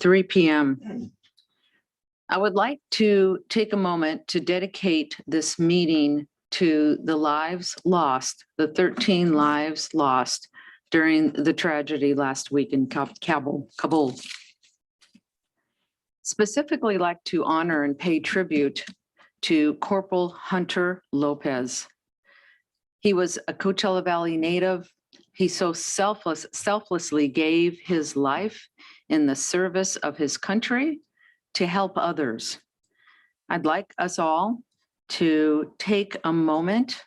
3 p.m. I would like to take a moment to dedicate this meeting to the lives lost, the 13 lives lost during the tragedy last week in Kabul. Specifically like to honor and pay tribute to Corporal Hunter Lopez. He was a Coachella Valley native. He so selflessly gave his life in the service of his country to help others. I'd like us all to take a moment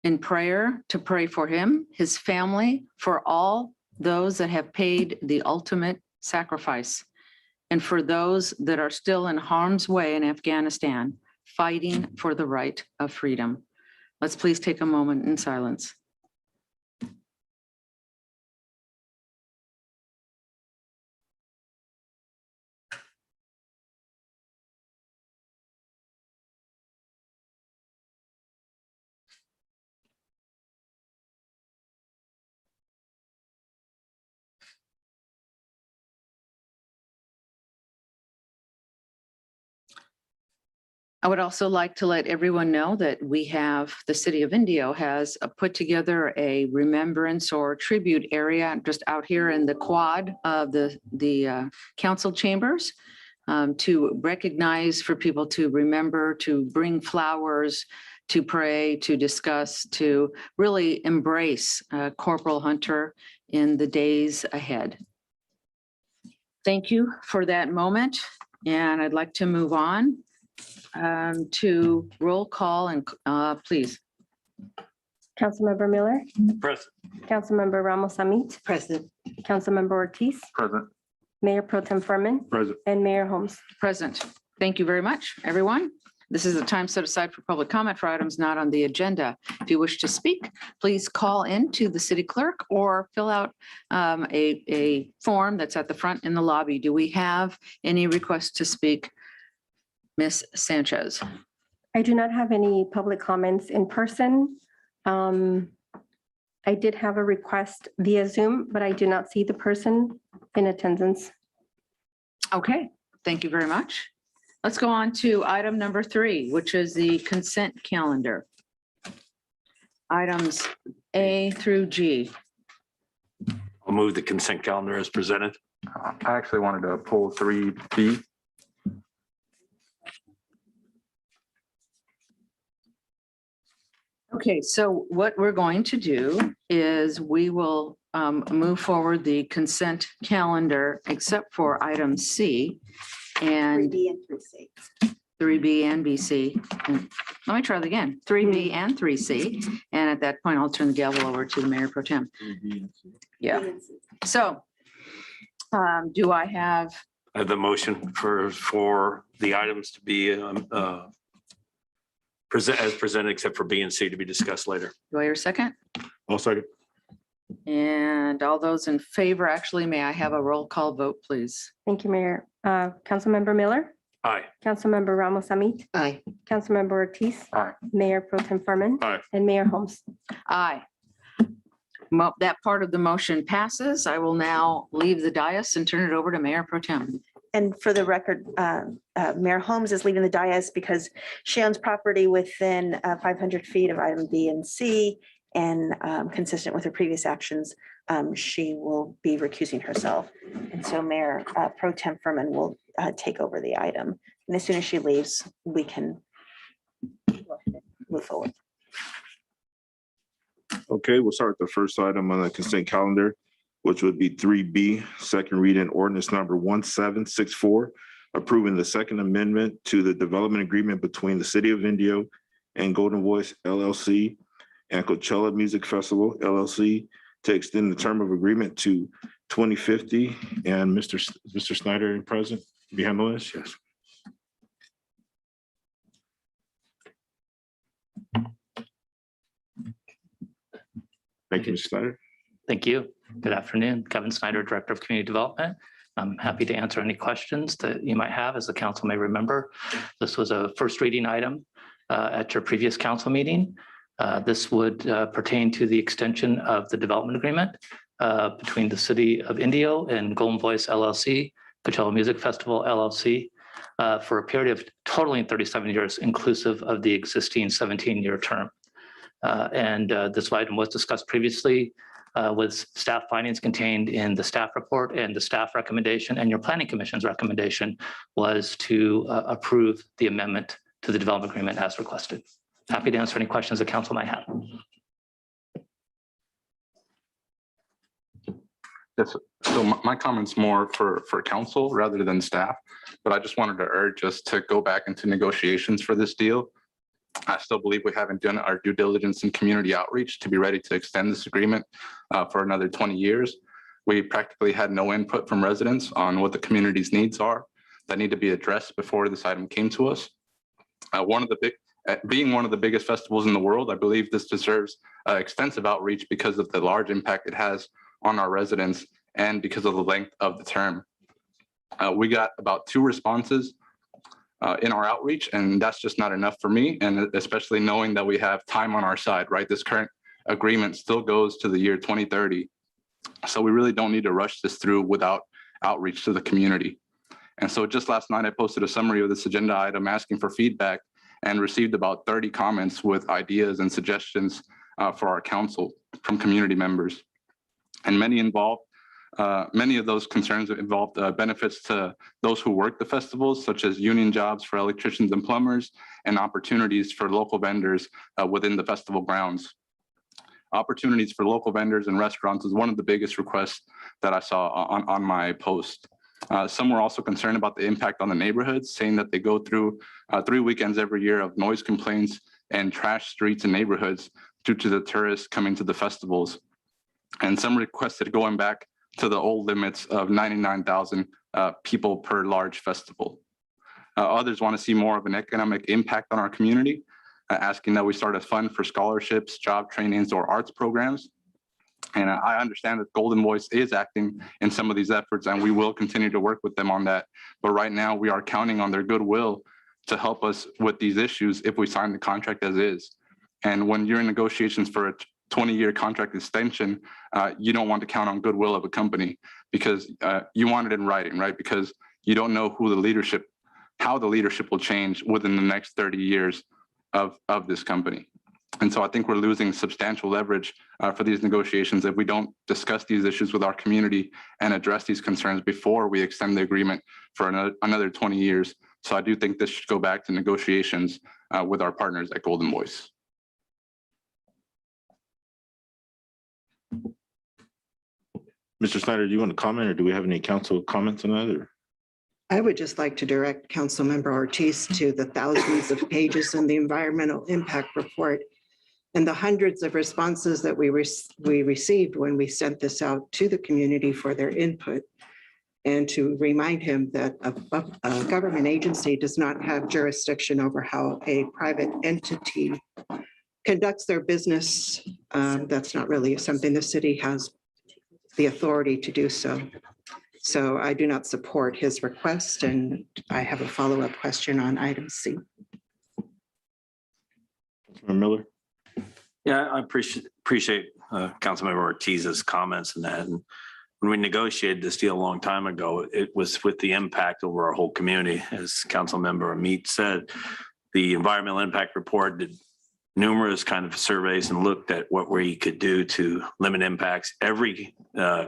in prayer to pray for him, his family, for all those that have paid the ultimate sacrifice, and for those that are still in harm's way in Afghanistan, fighting for the right of freedom. Let's please take a moment in silence. I would also like to let everyone know that we have, the city of Indio has put together a remembrance or tribute area just out here in the quad of the council chambers to recognize, for people to remember, to bring flowers, to pray, to discuss, to really embrace Corporal Hunter in the days ahead. Thank you for that moment. And I'd like to move on to roll call and please. Councilmember Miller. Present. Councilmember Ramos Amit. Present. Councilmember Ortiz. Present. Mayor Pro Tem Furman. Present. And Mayor Holmes. Present. Thank you very much, everyone. This is a time set aside for public comment for items not on the agenda. If you wish to speak, please call in to the city clerk or fill out a form that's at the front in the lobby. Do we have any requests to speak? Ms. Sanchez. I do not have any public comments in person. I did have a request via Zoom, but I do not see the person in attendance. Okay, thank you very much. Let's go on to item number 3, which is the consent calendar. Items A through G. I'll move the consent calendar as presented. I actually wanted to pull 3B. Okay, so what we're going to do is we will move forward the consent calendar except for item C and 3B and 3C. 3B and BC. And let me try that again, 3B and 3C. And at that point, I'll turn the gavel over to the Mayor Pro Tem. Yeah, so do I have? I have the motion for the items to be as presented, except for B and C to be discussed later. Do I hear a second? I'll second. And all those in favor, actually, may I have a roll call vote, please? Thank you, Mayor. Councilmember Miller. Aye. Councilmember Ramos Amit. Aye. Councilmember Ortiz. Aye. Mayor Pro Tem Furman. Aye. And Mayor Holmes. Aye. That part of the motion passes. I will now leave the dais and turn it over to Mayor Pro Tem. And for the record, Mayor Holmes is leaving the dais because she owns property within 500 feet of item B and C, and consistent with her previous actions, she will be recusing herself. And so Mayor Pro Tem Furman will take over the item. And as soon as she leaves, we can move forward. Okay, we'll start with the first item on the consent calendar, which would be 3B, second reading ordinance number 1764, approving the second amendment to the development agreement between the City of Indio and Golden Voice LLC and Coachella Music Festival LLC to extend the term of agreement to 2050. And Mr. Snyder present, be handling this? Yes. Thank you, Mr. Snyder. Thank you. Good afternoon. Kevin Snyder, Director of Community Development. I'm happy to answer any questions that you might have. As the council may remember, this was a first reading item at your previous council meeting. This would pertain to the extension of the development agreement between the City of Indio and Golden Voice LLC Coachella Music Festival LLC for a period of totaling 37 years, inclusive of the existing 17-year term. This item was discussed previously with staff findings contained in the staff report, and the staff recommendation and your planning commission's recommendation was to approve the amendment to the development agreement as requested. Happy to answer any questions the council might have. Yes, so my comment's more for council rather than staff, but I just wanted to urge us to go back into negotiations for this deal. I still believe we haven't done our due diligence and community outreach to be ready to extend this agreement for another 20 years. We practically had no input from residents on what the community's needs are that need to be addressed before this item came to us. Being one of the biggest festivals in the world, I believe this deserves extensive outreach because of the large impact it has on our residents and because of the length of the term. We got about 2 responses in our outreach, and that's just not enough for me, and especially knowing that we have time on our side, right? This current agreement still goes to the year 2030. So we really don't need to rush this through without outreach to the community. And so just last night, I posted a summary of this agenda item asking for feedback and received about 30 comments with ideas and suggestions for our council from community members. And many of those concerns involved benefits to those who work the festivals, such as union jobs for electricians and plumbers, and opportunities for local vendors within the festival grounds. Opportunities for local vendors and restaurants is one of the biggest requests that I saw on my post. Some were also concerned about the impact on the neighborhoods, saying that they go through 3 weekends every year of noise complaints and trash streets and neighborhoods due to the tourists coming to the festivals. And some requested going back to the old limits of 99,000 people per large festival. Others want to see more of an economic impact on our community, asking that we start a fund for scholarships, job trainings, or arts programs. And I understand that Golden Voice is acting in some of these efforts, and we will continue to work with them on that. But right now, we are counting on their goodwill to help us with these issues if we sign the contract as is. And when you're in negotiations for a 20-year contract extension, you don't want to count on goodwill of a company because you want it in writing, right? Because you don't know how the leadership will change within the next 30 years of this company. And so I think we're losing substantial leverage for these negotiations if we don't discuss these issues with our community and address these concerns before we extend the agreement for another 20 years. So I do think this should go back to negotiations with our partners at Golden Voice. Mr. Snyder, do you want to comment, or do we have any council comments on that? Or? I would just like to direct Councilmember Ortiz to the thousands of pages in the environmental impact report and the hundreds of responses that we received when we sent this out to the community for their input, and to remind him that a government agency does not have jurisdiction over how a private entity conducts their business. That's not really something the city has the authority to do so. So I do not support his request, and I have a follow-up question on item C. Councilmember Miller? Yeah, I appreciate Councilmember Ortiz's comments and that. And when we negotiated this deal a long time ago, it was with the impact over our whole community. As Councilmember Amit said, the environmental impact report did numerous kind of surveys and looked at what we could do to limit impacts. Every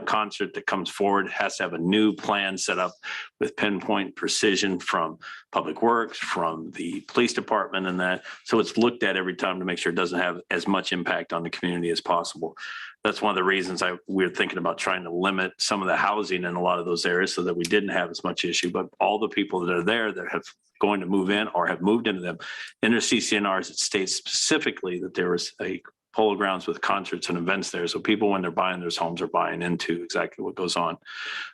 concert that comes forward has to have a new plan set up with pinpoint precision from Public Works, from the police department and that. So it's looked at every time to make sure it doesn't have as much impact on the community as possible. That's one of the reasons we're thinking about trying to limit some of the housing in a lot of those areas so that we didn't have as much issue, but all the people that are there that have going to move in or have moved into them. In their CCNRs, it states specifically that there was a polo grounds with concerts and events there. So people, when they're buying those homes, are buying into exactly what goes on.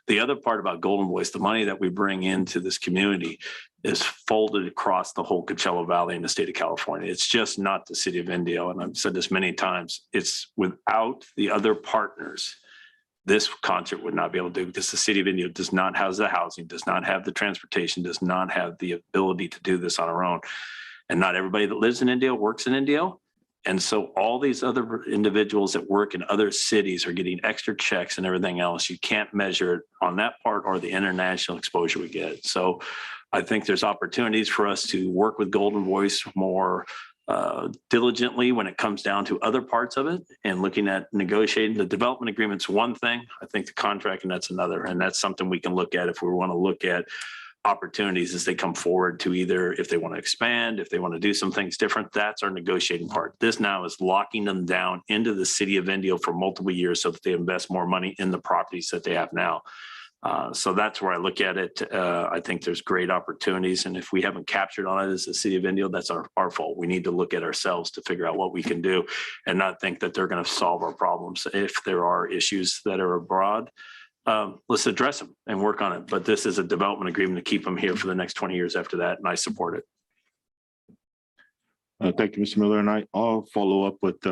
The other part about Golden Voice, the money that we bring into this community is folded across the whole Coachella Valley in the state of California. It's just not the city of Indio. And I've said this many times, it's without the other partners, this concert would not be able to do, because the city of Indio does not have the housing, does not have the transportation, does not have the ability to do this on our own. And not everybody that lives in Indio works in Indio. And so all these other individuals that work in other cities are getting extra checks and everything else. You can't measure it on that part or the international exposure we get. So I think there's opportunities for us to work with Golden Voice more diligently when it comes down to other parts of it and looking at negotiating. The development agreement's one thing. I think the contract, and that's another. And that's something we can look at if we want to look at opportunities as they come forward to either if they want to expand, if they want to do some things different. That's our negotiating part. This now is locking them down into the city of Indio for multiple years so that they invest more money in the properties that they have now. So that's where I look at it. I think there's great opportunities. And if we haven't captured on it as the city of Indio, that's our fault. We need to look at ourselves to figure out what we can do and not think that they're going to solve our problems. If there are issues that are abroad, let's address them and work on it. But this is a development agreement to keep them here for the next 20 years after that. And I support it. Thank you, Mr. Miller. And I'll follow up with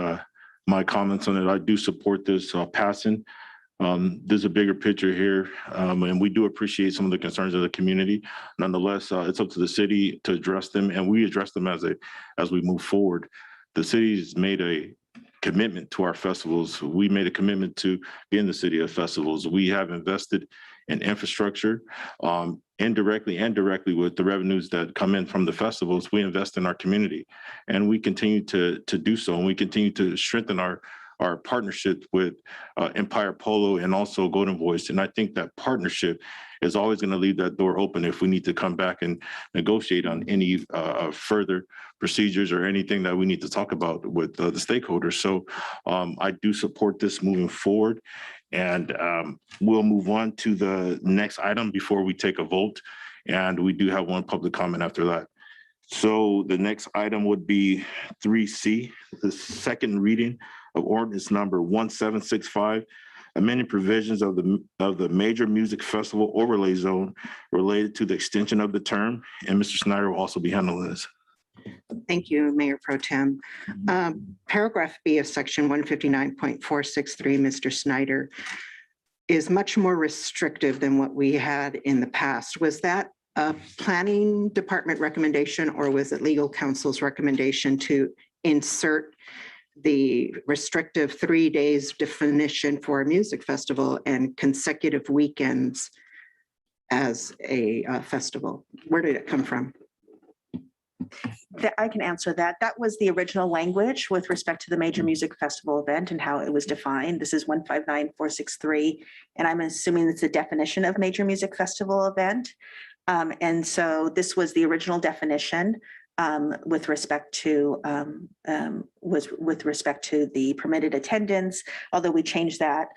my comments on it. I do support this passing. There's a bigger picture here, and we do appreciate some of the concerns of the community. Nonetheless, it's up to the city to address them, and we address them as we move forward. The city's made a commitment to our festivals. We made a commitment to be in the city of festivals. We have invested in infrastructure, indirectly and directly with the revenues that come in from the festivals. We invest in our community, and we continue to do so, and we continue to strengthen our partnership with Empire Polo and also Golden Voice. And I think that partnership is always going to leave that door open if we need to come back and negotiate on any further procedures or anything that we need to talk about with the stakeholders. So I do support this moving forward. And we'll move on to the next item before we take a vote. And we do have one public comment after that. So the next item would be 3C, the second reading of ordinance number 1765, amending provisions of the major music festival overlay zone related to the extension of the term. And Mr. Snyder will also be handling this. Thank you, Mayor Pro Tem. Paragraph B of section 159.463, Mr. Snyder, is much more restrictive than what we had in the past. Was that a planning department recommendation, or was it legal counsel's recommendation to insert the restrictive 3 days definition for a music festival and consecutive weekends as a festival? Where did it come from? I can answer that. That was the original language with respect to the major music festival event and how it was defined. This is 159463, and I'm assuming it's a definition of major music festival event. And so this was the original definition with respect to the permitted attendance, although we changed that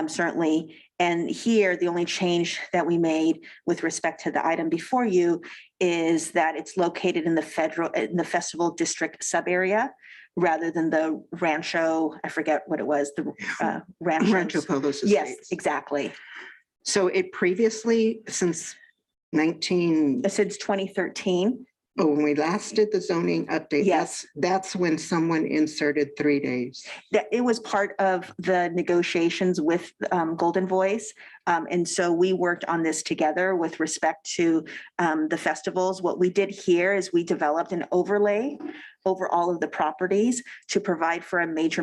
certainly. And here, the only change that we made with respect to the item before you is that it's located in the festival district sub-area rather than the Rancho, I forget what it was, the Rancho Palos Estates. Yes, exactly. So it previously, since 2013. When we last did the zoning update, Yes. that's when someone inserted 3 days. That it was part of the negotiations with Golden Voice. And so we worked on this together with respect to the festivals. What we did here is we developed an overlay over all of the properties to provide for a major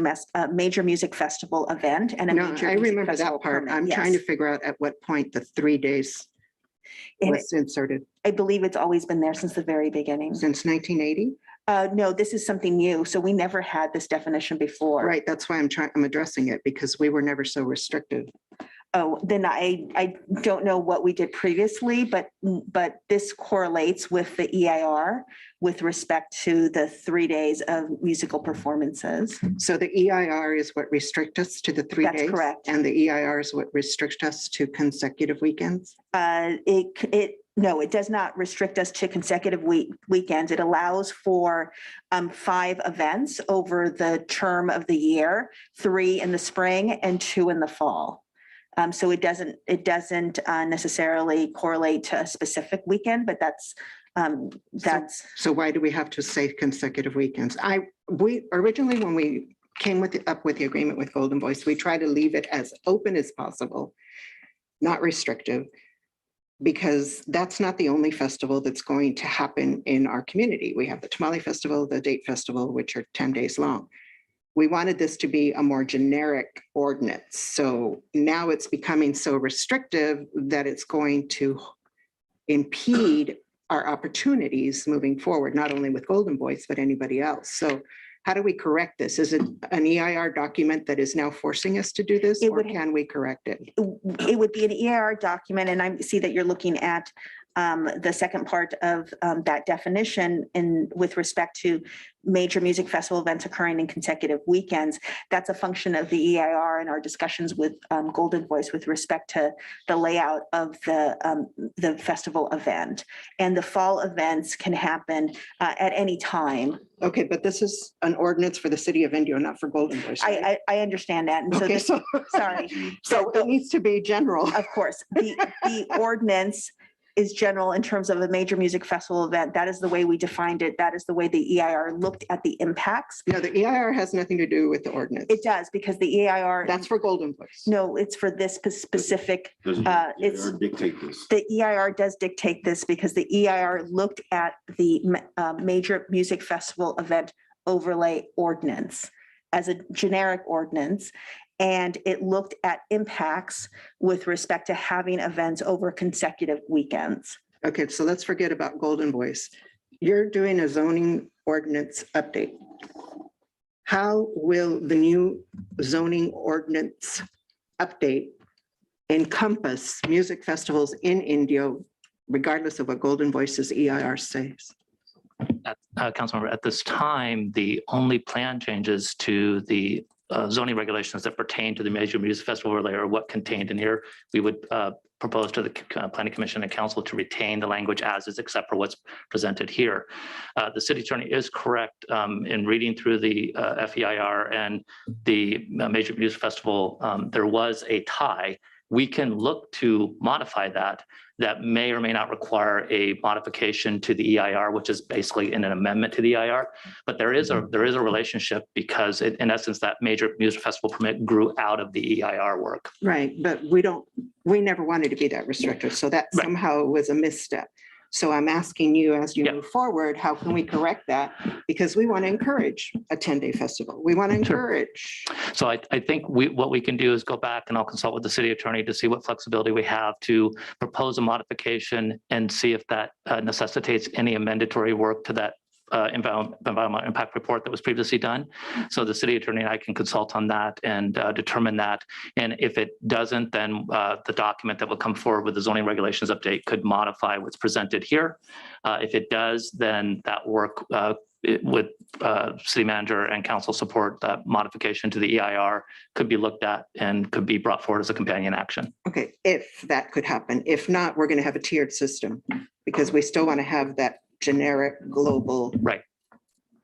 music festival event and a No, major I music remember festival that part. permit. I'm Yes. trying to figure out at what point the 3 days And was inserted. I believe it's always been there since the very beginning. Since 1980? No, this is something new. So we never had this definition before. Right, that's why I'm addressing it, because we were never so restrictive. Oh, then I don't know what we did previously, but this correlates with the EIR with respect to the 3 days of musical performances. So the EIR is what restricts us to the 3 days? That's correct. And the EIR is what restricts us to consecutive weekends? No, it does not restrict us to consecutive weekends. It allows for 5 events over the term of the year, 3 in the spring and 2 in the fall. So it doesn't necessarily correlate to a specific weekend, but that's. So why do we have to say consecutive weekends? We originally, when we came up with the agreement with Golden Voice, we tried to leave it as open as possible, not restrictive. because that's not the only festival that's going to happen in our community. We have the Tamale Festival, the Date Festival, which are 10 days long. We wanted this to be a more generic ordinance. So now it's becoming so restrictive that it's going to impede our opportunities moving forward, not only with Golden Voice, but anybody else. So how do we correct this? Is it an EIR document that is now forcing us to do this, It or would- can we correct it? It would be an EIR document, and I see that you're looking at the second part of that definition with respect to major music festival events occurring in consecutive weekends. That's a function of the EIR and our discussions with Golden Voice with respect to the layout of the festival event. And the fall events can happen at any time. Okay, but this is an ordinance for the city of Indio, not for Golden Voice. right? I understand that. And so Okay, this, so, sorry. so it needs to be general. Of course, the ordinance is general in terms of a major music festival event. That is the way we defined it. That is the way the EIR looked at the impacts. No, the EIR has nothing to do with the ordinance. It does, because the EIR. That's for Golden Voice. No, it's for this specific, Doesn't it's- dictate this. the EIR does dictate this because the EIR looked at the major music festival event overlay ordinance as a generic ordinance. And it looked at impacts with respect to having events over consecutive weekends. Okay, so let's forget about Golden Voice. You're doing a zoning ordinance update. How will the new zoning ordinance update encompass music festivals in Indio, regardless of what Golden Voice's EIR says? Councilmember, at this time, the only plan changes to the zoning regulations that pertain to the major music festival overlay are what contained in here. We would propose to the Planning Commission and Council to retain the language as is, except for what's presented here. The city attorney is correct in reading through the FEIR and the major music festival. There was a tie. We can look to modify that. That may or may not require a modification to the EIR, which is basically an amendment to the EIR. But there is a relationship because in essence, that major music festival permit grew out of the EIR work. Right, but we never wanted to be that restrictive, so that Right. somehow was a misstep. So I'm asking you, as you Yeah. move forward, how can we correct that? Because we want to encourage a 10-day festival. We want to Sure. encourage. So I think what we can do is go back and I'll consult with the city attorney to see what flexibility we have to propose a modification and see if that necessitates any amendatory work to that environmental impact report that was previously done. So the city attorney and I can consult on that and determine that. And if it doesn't, then the document that will come forward with the zoning regulations update could modify what's presented here. If it does, then that work with city manager and council support, that modification to the EIR could be looked at and could be brought forward as a companion action. Okay, if that could happen. If not, we're going to have a tiered system because we still want to have that generic global Right.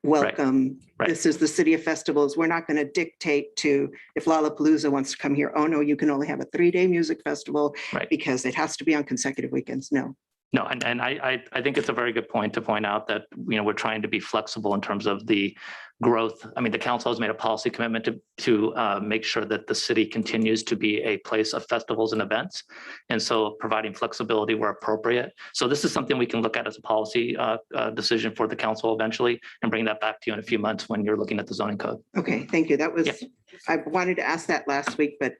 welcome. Right. This is the city of festivals. We're not going to dictate to if Lollapalooza wants to come here, oh no, you can only have a 3-day music festival Right. because it has to be on consecutive weekends. No. No, and I think it's a very good point to point out that, we're trying to be flexible in terms of the growth. I mean, the council has made a policy commitment to make sure that the city continues to be a place of festivals and events. And so providing flexibility where appropriate. So this is something we can look at as a policy decision for the council eventually and bring that back to you in a few months when you're looking at the zoning code. Okay, thank you. That was, Yeah. I wanted to ask that last week, but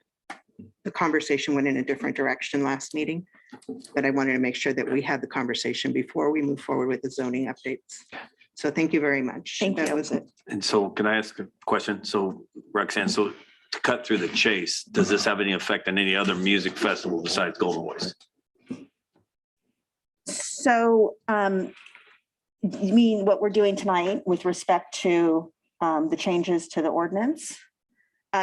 the conversation went in a different direction last meeting. But I wanted to make sure that we had the conversation before we move forward with the zoning updates. So thank you very much. Thank That you. was it. And so can I ask a question? So Roxanne, so to cut through the chase, does this have any effect on any other music festival besides Golden Voice? So you mean what we're doing tonight with respect to the changes to the ordinance?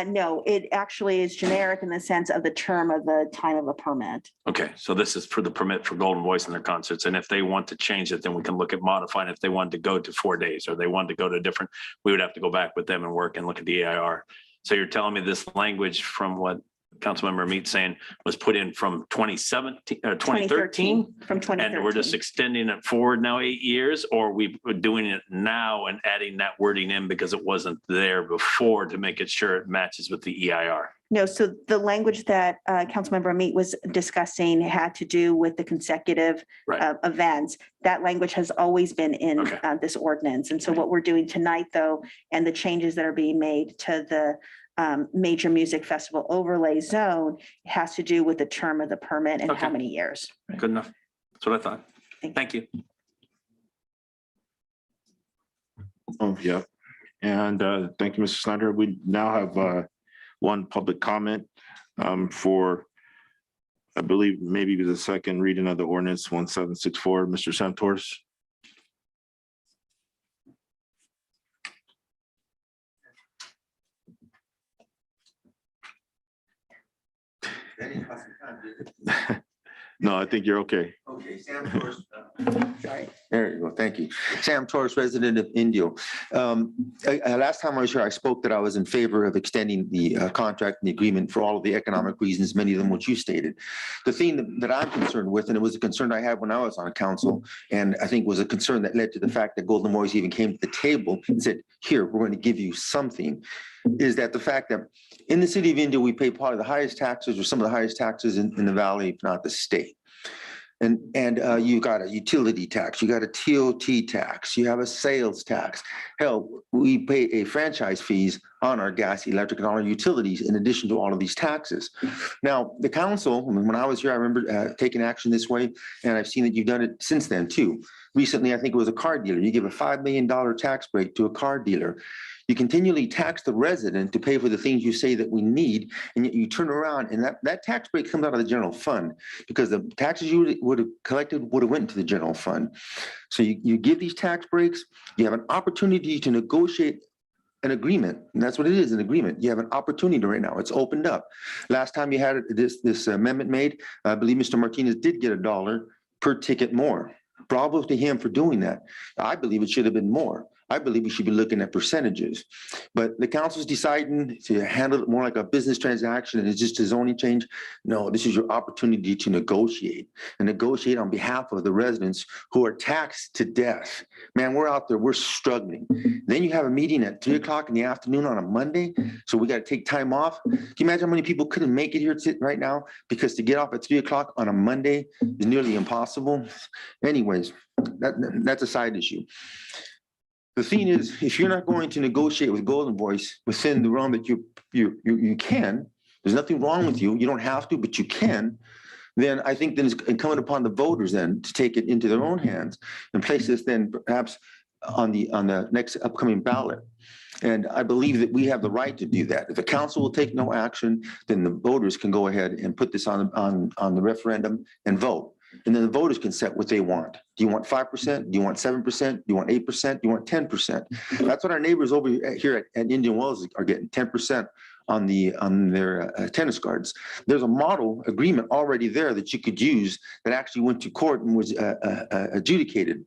No, it actually is generic in the sense of the term of the time of a permit. Okay, so this is for the permit for Golden Voice and their concerts. And if they want to change it, then we can look at modifying. If they wanted to go to 4 days or they wanted to go to a different, we would have to go back with them and work and look at the EIR. So you're telling me this language from what Councilmember Mead saying was put in from 2017 or 2013? From 2013. And we're just extending it forward now 8 years, or we were doing it now and adding that wording in because it wasn't there before to make it sure it matches with the EIR? No, so the language that Councilmember Amit was discussing had to do with the consecutive Right. events. That language has always been in Okay. this ordinance. And so what we're doing tonight, though, and the changes that are being made to the major music festival overlay zone has to do with the term of the permit and how Okay. many years. Good enough. That's what I thought. Thank Thank you. Oh, yeah. And thank you, Mr. Snyder. We now have one public comment for, I believe, maybe the second reading of the ordinance 1764. Mr. Santos. No, I think you're okay. Okay, Sam Torres. Sorry. There you go. Thank you. Sam Torres, resident of Indio. Last time I was here, I spoke that I was in favor of extending the contract and the agreement for all of the economic reasons, many of them which you stated. The thing that I'm concerned with, and it was a concern I had when I was on council, and I think was a concern that led to the fact that Golden Voice even came to the table and said, here, we're going to give you something, is that the fact that in the city of Indio, we pay probably the highest taxes or some of the highest taxes in the valley, if not the state. And you got a utility tax, you got a TOT tax, you have a sales tax. Hell, we pay a franchise fees on our gas, electric, and all our utilities in addition to all of these taxes. Now, the council, when I was here, I remember taking action this way, and I've seen that you've done it since then too. Recently, I think it was a car dealer. You give a $5 million tax break to a car dealer. You continually tax the resident to pay for the things you say that we need, and yet you turn around and that tax break comes out of the general fund because the taxes you would have collected would have went to the general fund. So you give these tax breaks, you have an opportunity to negotiate an agreement, and that's what it is, an agreement. You have an opportunity right now. It's opened up. Last time you had this amendment made, I believe Mr. Martinez did get $1 per ticket more. Bravo to him for doing that. I believe it should have been more. I believe we should be looking at percentages, but the council's deciding to handle it more like a business transaction and it's just a zoning change. No, this is your opportunity to negotiate and negotiate on behalf of the residents who are taxed to death. Man, we're out there, we're struggling. Then you have a meeting at 3 o'clock in the afternoon on a Monday. So we got to take time off. Can you imagine how many people couldn't make it here right now? Because to get off at 3 o'clock on a Monday is nearly impossible. Anyways, that's a side issue. The thing is, if you're not going to negotiate with Golden Voice within the realm that you can, there's nothing wrong with you. You don't have to, but you can. Then I think then it's incumbent upon the voters then to take it into their own hands and place this then perhaps on the next upcoming ballot. And I believe that we have the right to do that. If the council will take no action, then the voters can go ahead and put this on the referendum and vote. And then the voters can set what they want. Do you want 5%? Do you want 7%? Do you want 8%? Do you want 10%? That's what our neighbors over here at Indian Wells are getting, 10% on their tennis guards. There's a model agreement already there that you could use that actually went to court and was adjudicated.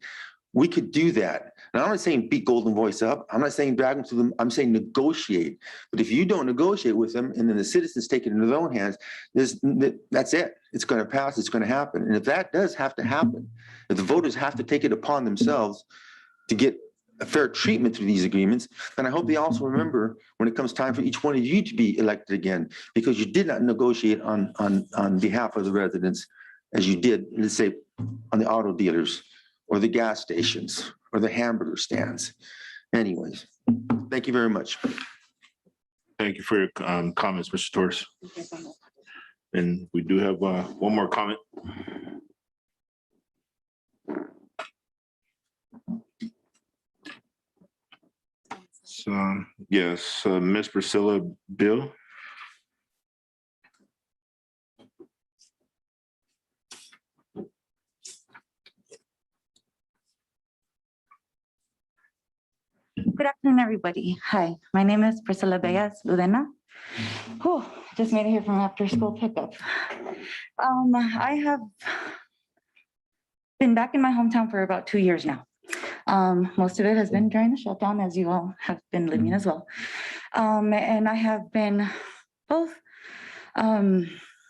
We could do that. Now, I'm not saying beat Golden Voice up. I'm not saying drag them to them. I'm saying negotiate. But if you don't negotiate with them and then the citizens take it into their own hands, that's it. It's going to pass. It's going to happen. And if that does have to happen, if the voters have to take it upon themselves to get a fair treatment through these agreements, then I hope they also remember when it comes time for each one of you to be elected again, because you did not negotiate on behalf of the residents as you did, let's say, on the auto dealers or the gas stations or the hamburger stands. Anyways, thank you very much. Thank you for your comments, Mr. Torres. And we do have one more comment. So, yes, Ms. Priscilla Bill. Good afternoon, everybody. Hi, my name is Priscilla Bellas Ludena. Oh, just made it here from after school pickup. I have been back in my hometown for about 2 years now. Most of it has been during the shutdown, as you all have been living as well. And I have been both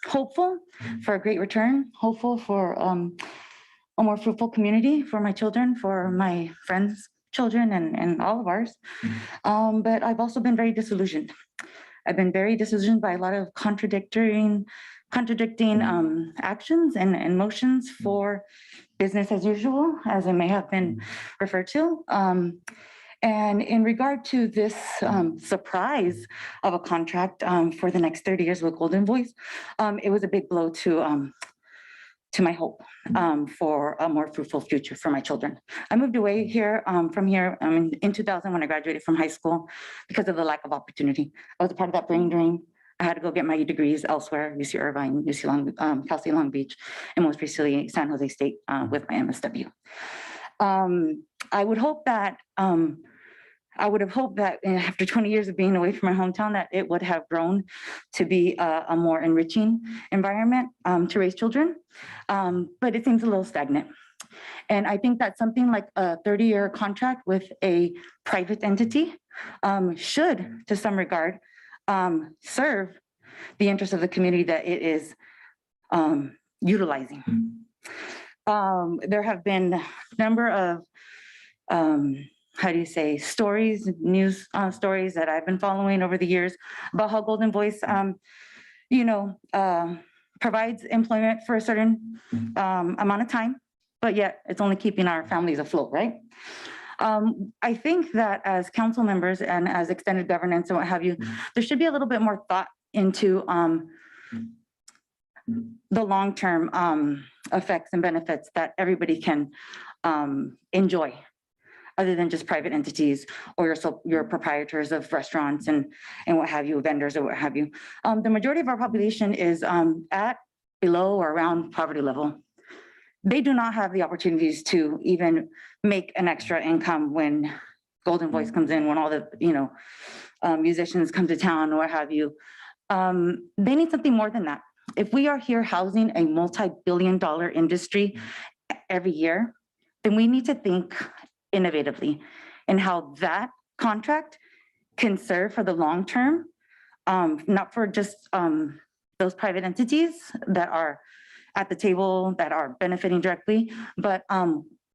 hopeful for a great return, hopeful for a more fruitful community for my children, for my friends' children, and all of ours. But I've also been very disillusioned. I've been very disillusioned by a lot of contradicting actions and motions for business as usual, as it may have been referred to. And in regard to this surprise of a contract for the next 30 years with Golden Voice, it was a big blow to my hope for a more fruitful future for my children. I moved away here from here in 2000 when I graduated from high school because of the lack of opportunity. I was a part of that brain drain. I had to go get my degrees elsewhere, UC Irvine, Cal State Long Beach, and most recently San Jose State with my MSW. I would have hoped that after 20 years of being away from my hometown, that it would have grown to be a more enriching environment to raise children, but it seems a little stagnant. And I think that something like a 30-year contract with a private entity should, to some regard, serve the interests of the community that it is utilizing. There have been a number of stories, news stories that I've been following over the years about how Golden Voice, provides employment for a certain amount of time, but yet it's only keeping our families afloat, right? I think that as council members and as extended governance and what have you, there should be a little bit more thought into the long-term effects and benefits that everybody can enjoy, other than just private entities or your proprietors of restaurants and what have you, vendors or what have you. The majority of our population is at, below, or around poverty level. They do not have the opportunities to even make an extra income when Golden Voice comes in, when all the musicians come to town or what have you. They need something more than that. If we are here housing a multi-billion-dollar industry every year, then we need to think innovatively in how that contract can serve for the long term, not for just those private entities that are at the table that are benefiting directly, but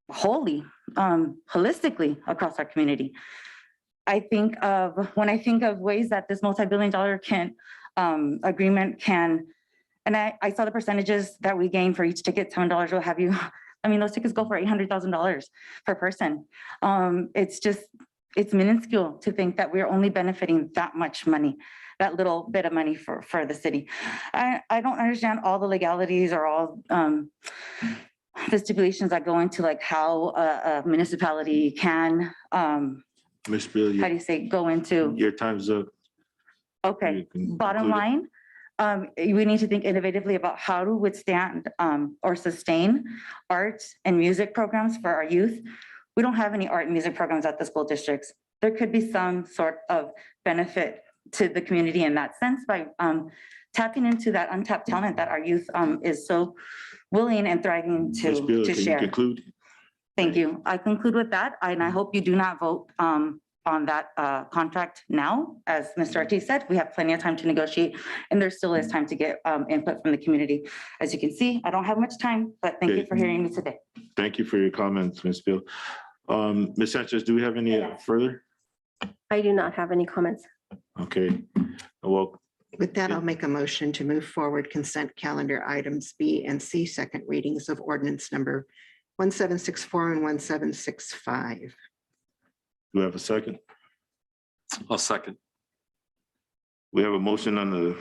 wholly, holistically across our community. When I think of ways that this multi-billion-dollar agreement can, and I saw the percentages that we gain for each ticket, $7, what have you. I mean, those tickets go for $800,000 per person. It's minuscule to think that we're only benefiting that much money, that little bit of money for the city. I don't understand all the legalities or all the stipulations that go into like how a municipality can, Ms. Bill, how do you say, go into, your time's up. okay, You can bottom conclude it. line, we need to think innovatively about how to withstand or sustain art and music programs for our youth. We don't have any art and music programs at the school districts. There could be some sort of benefit to the community in that sense by tapping into that untapped talent that our youth is so willing and thriving Ms. Bill, to can you share. conclude? Thank you. I conclude with that, and I hope you do not vote on that contract now. As Mr. Ortiz said, we have plenty of time to negotiate, and there still is time to get input from the community. As you can see, I don't have much time, but thank you Okay. for hearing me today. Thank you for your comments, Ms. Bill. Ms. Sanchez, do we have any further? I do not have any comments. Okay, well, With that, I'll make a motion to move forward consent calendar items B and C, second readings of ordinance number 1764 and 1765. do we have a second? I'll second. We have a motion on the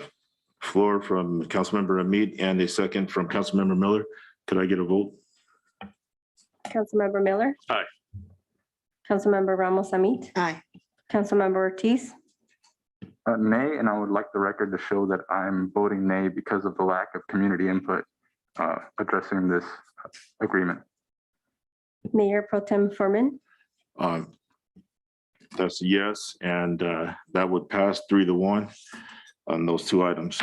floor from Councilmember Hamid and a second from Councilmember Miller. Could I get a vote? Councilmember Miller. Aye. Councilmember Ramos Amit. Aye. Councilmember Ortiz. Nay, and I would like the record to show that I'm voting nay because of the lack of community input addressing this agreement. Mayor Pro Tem Furman. That's a yes, and that would pass 3-1 on those two items.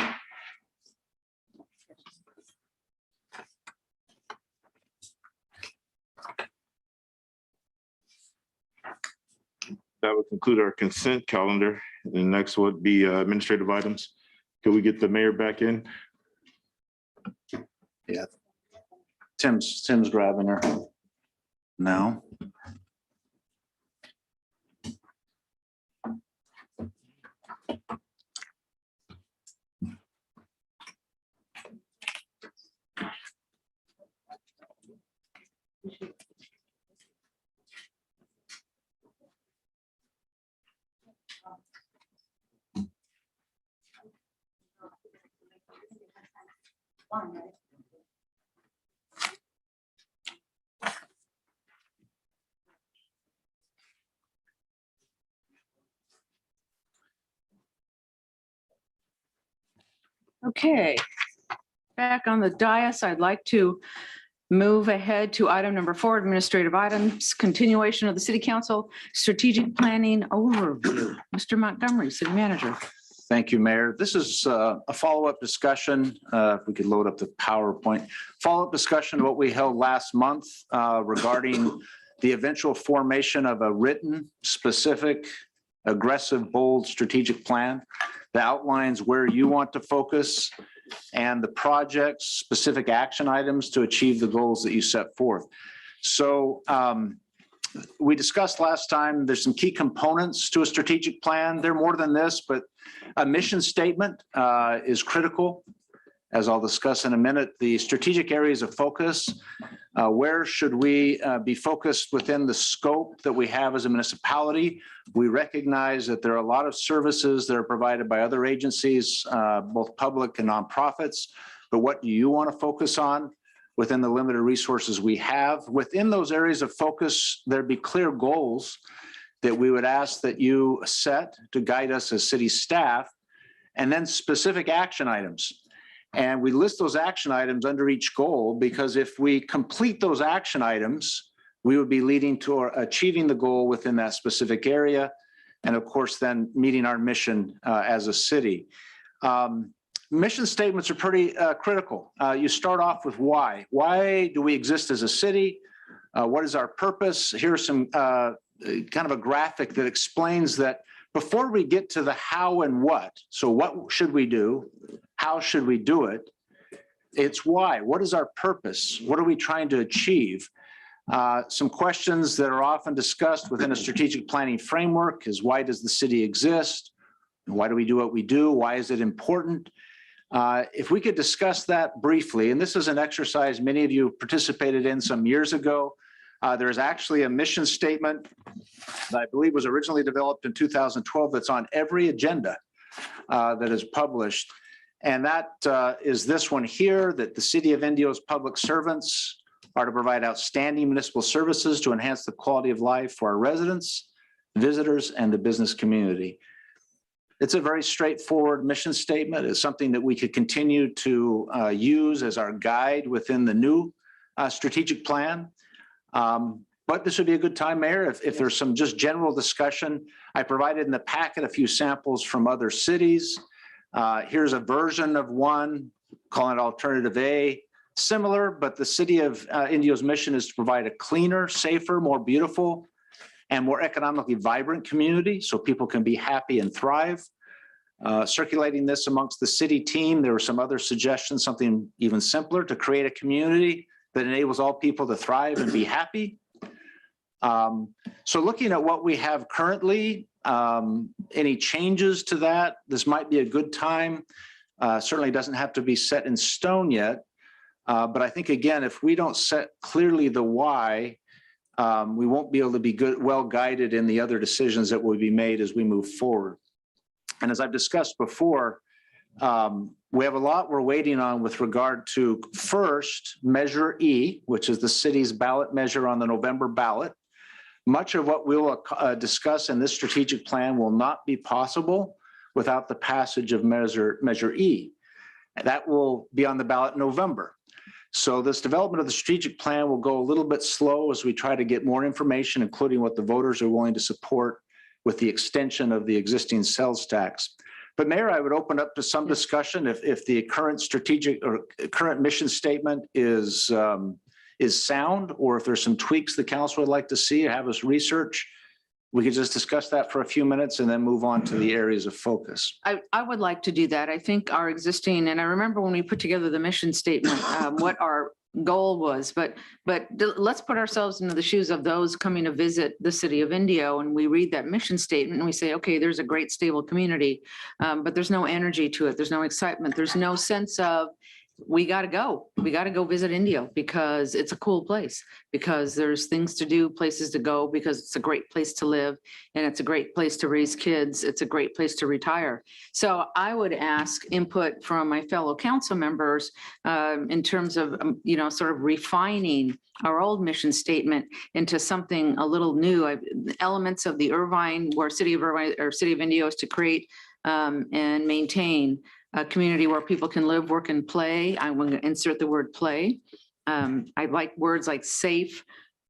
That would conclude our consent calendar. The next would be administrative items. Could we get the mayor back in? Tim's grabbing her now. Okay, back on the dais, I'd like to move ahead to item number 4, administrative items, continuation of the city council strategic planning overview. Mr. Montgomery, city manager. Thank you, Mayor. This is a follow-up discussion. If we could load up the PowerPoint. Follow-up discussion of what we held last month regarding the eventual formation of a written, specific, aggressive, bold strategic plan that outlines where you want to focus and the projects, specific action items to achieve the goals that you set forth. So we discussed last time, there's some key components to a strategic plan. They're more than this, but a mission statement is critical. As I'll discuss in a minute, the strategic areas of focus, where should we be focused within the scope that we have as a municipality? We recognize that there are a lot of services that are provided by other agencies, both public and nonprofits, but what do you want to focus on within the limited resources we have? Within those areas of focus, there'd be clear goals that we would ask that you set to guide us as city staff, and then specific action items. And we list those action items under each goal, because if we complete those action items, we would be leading to achieving the goal within that specific area. And of course, then meeting our mission as a city. Mission statements are pretty critical. You start off with why. Why do we exist as a city? What is our purpose? Here's some kind of a graphic that explains that before we get to the how and what. So what should we do? How should we do it? It's why. What is our purpose? What are we trying to achieve? Some questions that are often discussed within a strategic planning framework is, why does the city exist? Why do we do what we do? Why is it important? If we could discuss that briefly, and this is an exercise many of you participated in some years ago. There's actually a mission statement that I believe was originally developed in 2012 that's on every agenda that is published. And that is this one here, that the City of Indio's public servants are to provide outstanding municipal services to enhance the quality of life for our residents, visitors, and the business community. It's a very straightforward mission statement. It's something that we could continue to use as our guide within the new strategic plan. But this would be a good time, Mayor, if there's some just general discussion. I provided in the packet a few samples from other cities. Here's a version of one, calling it Alternative A. Similar, but the City of Indio's mission is to provide a cleaner, safer, more beautiful, and more economically vibrant community so people can be happy and thrive. Circulating this amongst the city team, there were some other suggestions, something even simpler, to create a community that enables all people to thrive and be happy. So looking at what we have currently, any changes to that, this might be a good time. Certainly doesn't have to be set in stone yet. But I think, again, if we don't set clearly the why, we won't be able to be well guided in the other decisions that will be made as we move forward. And as I've discussed before, we have a lot we're waiting on with regard to, first, Measure E, which is the city's ballot measure on the November ballot. Much of what we'll discuss in this strategic plan will not be possible without the passage of Measure E. That will be on the ballot in November. So this development of the strategic plan will go a little bit slow as we try to get more information, including what the voters are willing to support with the extension of the existing sales tax. But Mayor, I would open up to some discussion if the current strategic or current mission statement is sound, or if there's some tweaks the council would like to see, have us research. We could just discuss that for a few minutes and then move on to the areas of focus. I would like to do that. I think our existing, and I remember when we put together the mission statement, what our goal was, but let's put ourselves into the shoes of those coming to visit the city of Indio, and we read that mission statement and we say, okay, there's a great stable community, but there's no energy to it. There's no excitement. There's no sense of we got to go. We got to go visit Indio because it's a cool place, because there's things to do, places to go, because it's a great place to live and it's a great place to raise kids. It's a great place to retire. So I would ask input from my fellow council members in terms of, sort of refining our old mission statement into something a little new. Elements of the Irvine, where City of Irvine or City of Indio is to create and maintain a community where people can live, work, and play. I want to insert the word play. I like words like safe,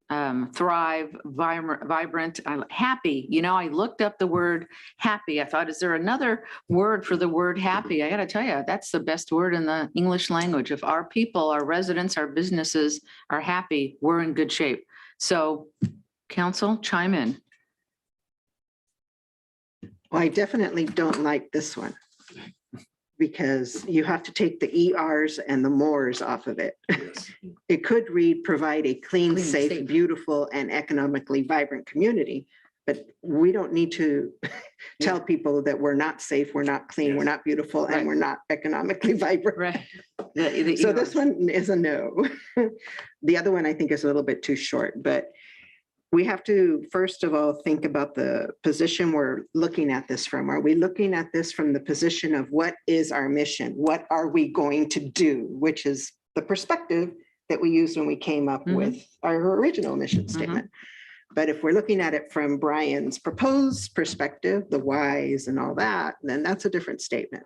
thrive, vibrant, happy. I looked up the word happy. I thought, is there another word for the word happy? I got to tell you, that's the best word in the English language. If our people, our residents, our businesses are happy, we're in good shape. So council, chime in. Well, I definitely don't like this one because you have to take the ERs and the mores off of it. It could read, provide a clean, safe, beautiful, and economically vibrant community. But we don't need to tell people that we're not safe, we're not clean, we're not beautiful, and we're not economically vibrant. Right. So this one is a no. The other one I think is a little bit too short, but we have to, first of all, think about the position we're looking at this from. Are we looking at this from the position of what is our mission? What are we going to do? Which is the perspective that we used when we came up with our original mission statement. But if we're looking at it from Brian's proposed perspective, the whys and all that, then that's a different statement.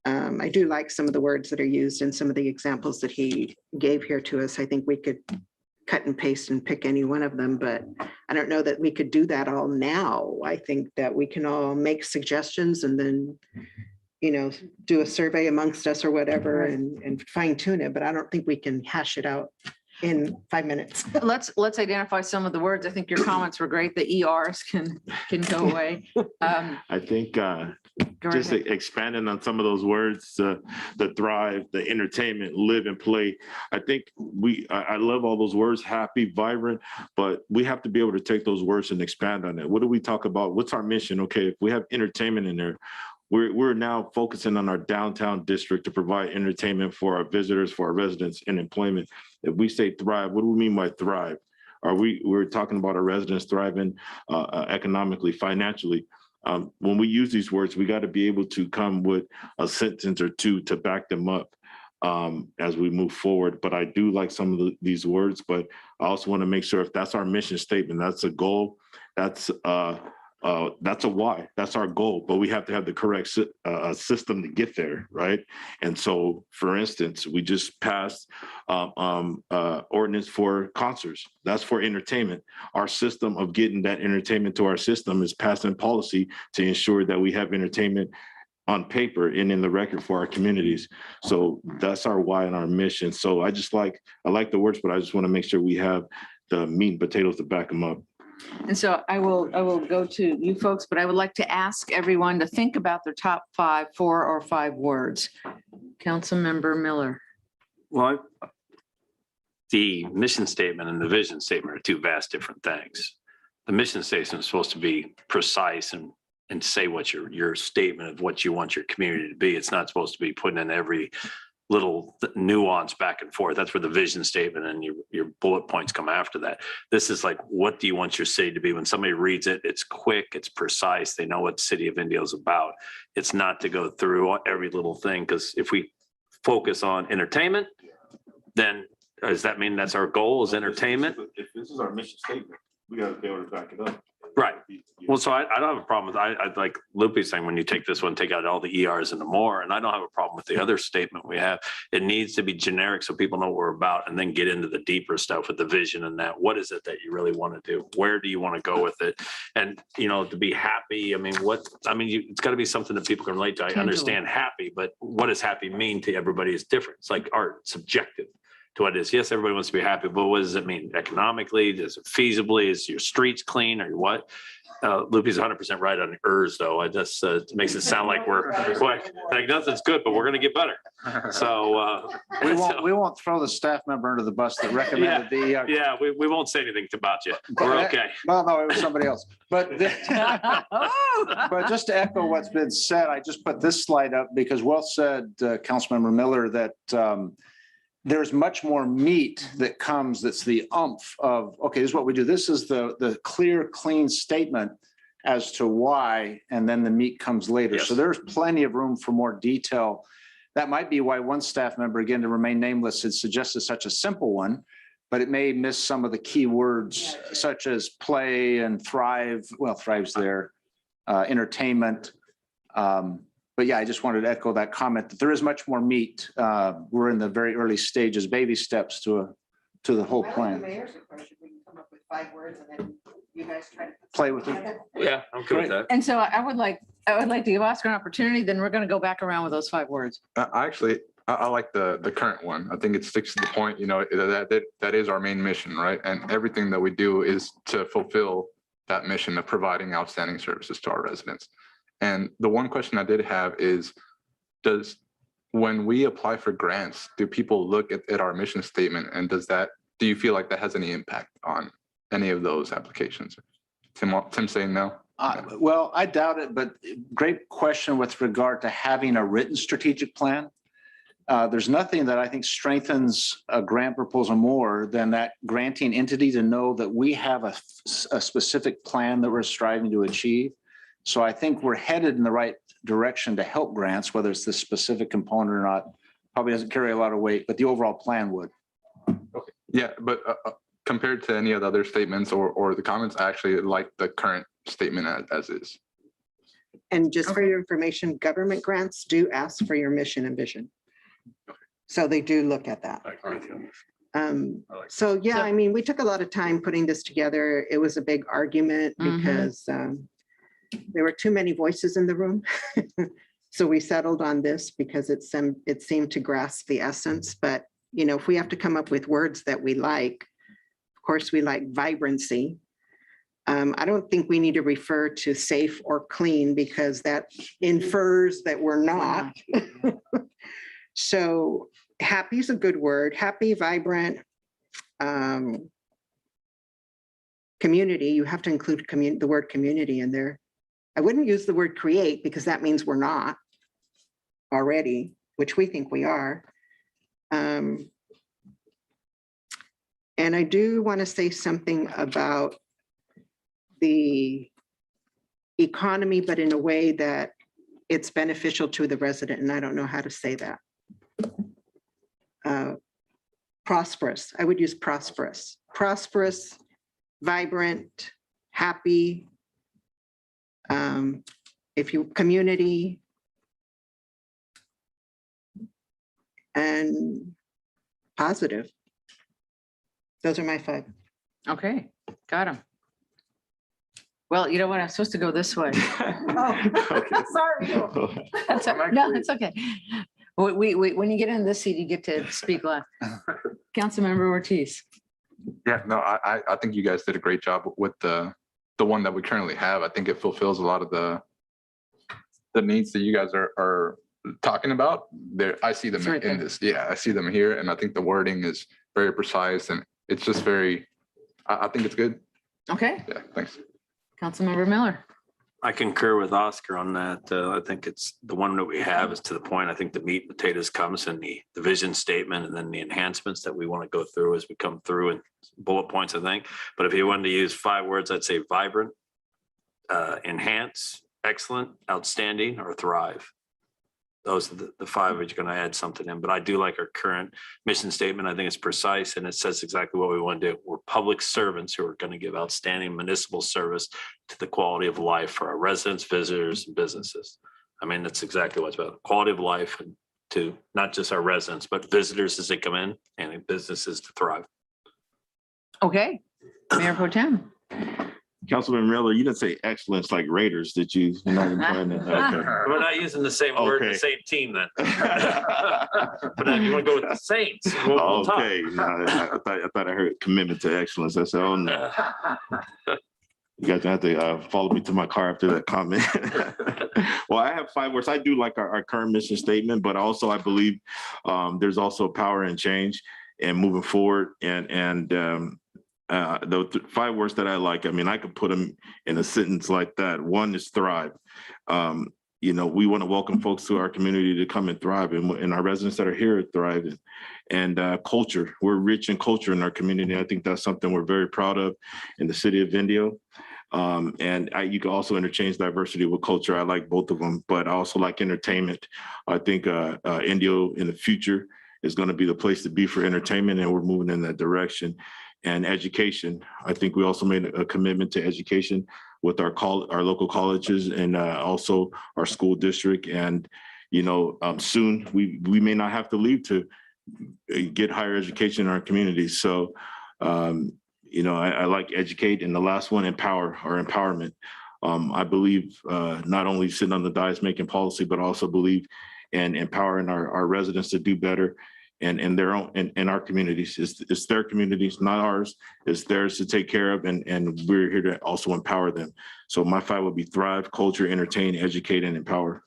I do like some of the words that are used in some of the examples that he gave here to us. I think we could cut and paste and pick any one of them, but I don't know that we could do that all now. I think that we can all make suggestions and then, do a survey amongst us or whatever and fine tune it, but I don't think we can hash it out in 5 minutes. Let's identify some of the words. I think your comments were great. The ERs can go away. I think just expanding on some of those words, the thrive, the entertainment, live and play. I think I love all those words, happy, vibrant, but we have to be able to take those words and expand on it. What do we talk about? What's our mission? Okay, if we have entertainment in there, we're now focusing on our downtown district to provide entertainment for our visitors, for our residents, and employment. If we say thrive, what do we mean by thrive? We're talking about our residents thriving economically, financially. When we use these words, we got to be able to come with a sentence or two to back them up as we move forward. But I do like some of these words, but I also want to make sure if that's our mission statement, that's a goal, that's a why, that's our goal, but we have to have the correct system to get there, right? And so, for instance, we just passed ordinance for concerts. That's for entertainment. Our system of getting that entertainment to our system is passing policy to ensure that we have entertainment on paper and in the record for our communities. So that's our why and our mission. So I like the words, but I just want to make sure we have the meat and potatoes to back them up. And so I will go to you folks, but I would like to ask everyone to think about their top 4 or 5 words. Councilmember Miller. Well, the mission statement and the vision statement are two vast different things. The mission statement is supposed to be precise and say what your statement of what you want your community to be. It's not supposed to be putting in every little nuance back and forth. That's where the vision statement and your bullet points come after that. This is like, what do you want your city to be? When somebody reads it, it's quick, it's precise. They know what City of Indio is about. It's not to go through every little thing, because if we focus on entertainment, then does that mean that's our goal is entertainment? If this is our mission statement, we got to be able to back it up. Right. Well, so I don't have a problem with, I like Lupe's saying, when you take this one, take out all the ERs and the more, and I don't have a problem with the other statement we have. It needs to be generic so people know what we're about, and then get into the deeper stuff with the vision and that. What is it that you really want to do? Where do you want to go with it? And, to be happy, it's got to be something that people can relate to. I understand happy, but what does happy mean to everybody is different. It's like art, subjective to what it is. Yes, everybody wants to be happy, but what does it mean economically? Is it feasibly? Is your streets clean or what? Loopy's 100% right on ERS though. I just, it makes it sound like we're, like nothing's good, but we're going to get better. So. We won't throw the staff member under the bus that recommended the. Yeah, we won't say anything about you. We're okay. Well, no, it was somebody else. But just to echo what's been said, I just put this slide up because well said, Councilmember Miller, that there's much more meat that comes, that's the umph of, okay, this is what we do. This is the clear, clean statement as to why, and then the meat comes later. Yes. So there's plenty of room for more detail. That might be why one staff member, again, to remain nameless, had suggested such a simple one, but it may miss some of the key words such as play and thrive. Well, thrive's there, entertainment. But yeah, I just wanted to echo that comment that there is much more meat. We're in the very early stages, baby steps to the whole plan. Play with it. Yeah, I'm good with that. And so I would like to give Oscar an opportunity, then we're going to go back around with those 5 words. I like the current one. I think it sticks to the point, you know, that is our main mission, right? And everything that we do is to fulfill that mission of providing outstanding services to our residents. And the one question I did have is, when we apply for grants, do people look at our mission statement, and do you feel like that has any impact on any of those applications? Tim saying no? Well, I doubt it, but great question with regard to having a written strategic plan. There's nothing that I think strengthens a grant proposal more than that granting entity to know that we have a specific plan that we're striving to achieve. So I think we're headed in the right direction to help grants, whether it's the specific component or not. Probably doesn't carry a lot of weight, but the overall plan would. Okay. Yeah, but compared to any of the other statements or the comments, I actually like the current statement as is. And just for your information, government grants do ask for your mission and vision. So they do look at that. So yeah, I mean, we took a lot of time putting this together. It was a big argument because there were too many voices in the room. So we settled on this because it seemed to grasp the essence. But, you know, if we have to come up with words that we like, of course, we like vibrancy. I don't think we need to refer to safe or clean because that infers that we're not. So happy is a good word. Happy, vibrant, community. You have to include the word community in there. I wouldn't use the word create because that means we're not already, which we think we are. And I do want to say something about the economy, but in a way that it's beneficial to the resident. And I don't know how to say that. Prosperous. I would use prosperous. Prosperous, vibrant, happy. If you community and positive. Those are my 5. Okay, got him. Well, you know what? I'm supposed to go this way. Sorry. No, it's okay. When you get in this seat, you get to speak last. Councilmember Ortiz. Yeah, no, I think you guys did a great job with the one that we currently have. I think it fulfills a lot of the needs that you guys are talking about. There, I see them Right in there. this. Yeah, I see them here, and I think the wording is very precise, and it's just very. I think it's good. Okay, Yeah, thanks. Councilmember Miller. I concur with Oscar on that. I think it's the one that we have is to the point. I think the meat and potatoes comes in the vision statement and then the enhancements that we want to go through as we come through and bullet points, I think. But if you wanted to use 5 words, I'd say vibrant, enhance, excellent, outstanding, or thrive. Those are the 5 that you're going to add something in. But I do like our current mission statement. I think it's precise and it says exactly what we want to do. We're public servants who are going to give outstanding municipal service to the quality of life for our residents, visitors, and businesses. I mean, that's exactly what's about quality of life and to not just our residents, but visitors as they come in and businesses to thrive. Okay, Mayor Pro Tem. Councilman Miller, you didn't say excellence like Raiders, did you? You're not implying that? Okay. We're not using the same word, in the same team then. But then you want to go with the Saints. We'll talk. Okay, no, I thought I heard commitment to excellence. I said, oh no. You guys have to follow me to my car after that comment. Well, I have 5 words. I do like our current mission statement, but also I believe there's also power in change and moving forward. And the 5 words that I like, I mean, I could put them in a sentence like that. 1 is thrive. You know, we want to welcome folks to our community to come and thrive, and our residents that are here thriving. And culture, we're rich in culture in our community. I think that's something we're very proud of in the city of Indio. And you can also interchange diversity with culture. I like both of them, but I also like entertainment. I think Indio in the future is going to be the place to be for entertainment, and we're moving in that direction. And education, I think we also made a commitment to education with our local colleges and also our school district. And, you know, soon we may not have to leave to get higher education in our communities. So, you know, I like educate. And the last one, empower, or empowerment. I believe not only sitting on the dais making policy, but also believe in empowering our residents to do better and their own in our communities. It's their communities, not ours. It's theirs to take care of, and we're here to also empower them. So my 5 would be thrive, culture, entertain, educate, and empower.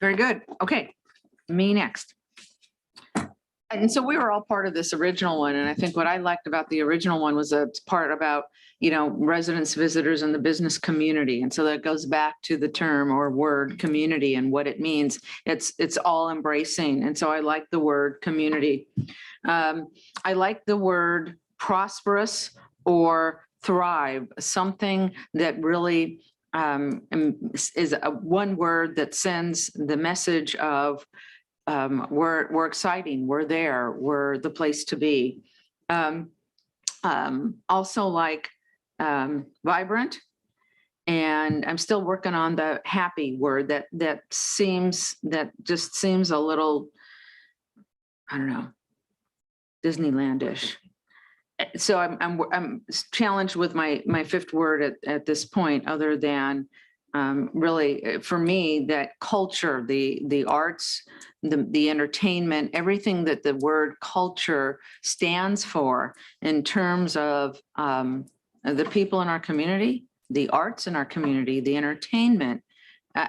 Very good. Okay, me next. And so we were all part of this original one. And I think what I liked about the original one was a part about, you know, residents, visitors, and the business community. And so that goes back to the term or word community and what it means. It's all embracing. And so I like the word community. I like the word prosperous or thrive, something that really is one word that sends the message of we're exciting, we're there, we're the place to be. Also like vibrant, and I'm still working on the happy word that just seems a little, I don't know, Disneylandish. So I'm challenged with my 5th word at this point, other than really, for me, that culture, the arts, the entertainment, everything that the word culture stands for in terms of the people in our community, the arts in our community, the entertainment,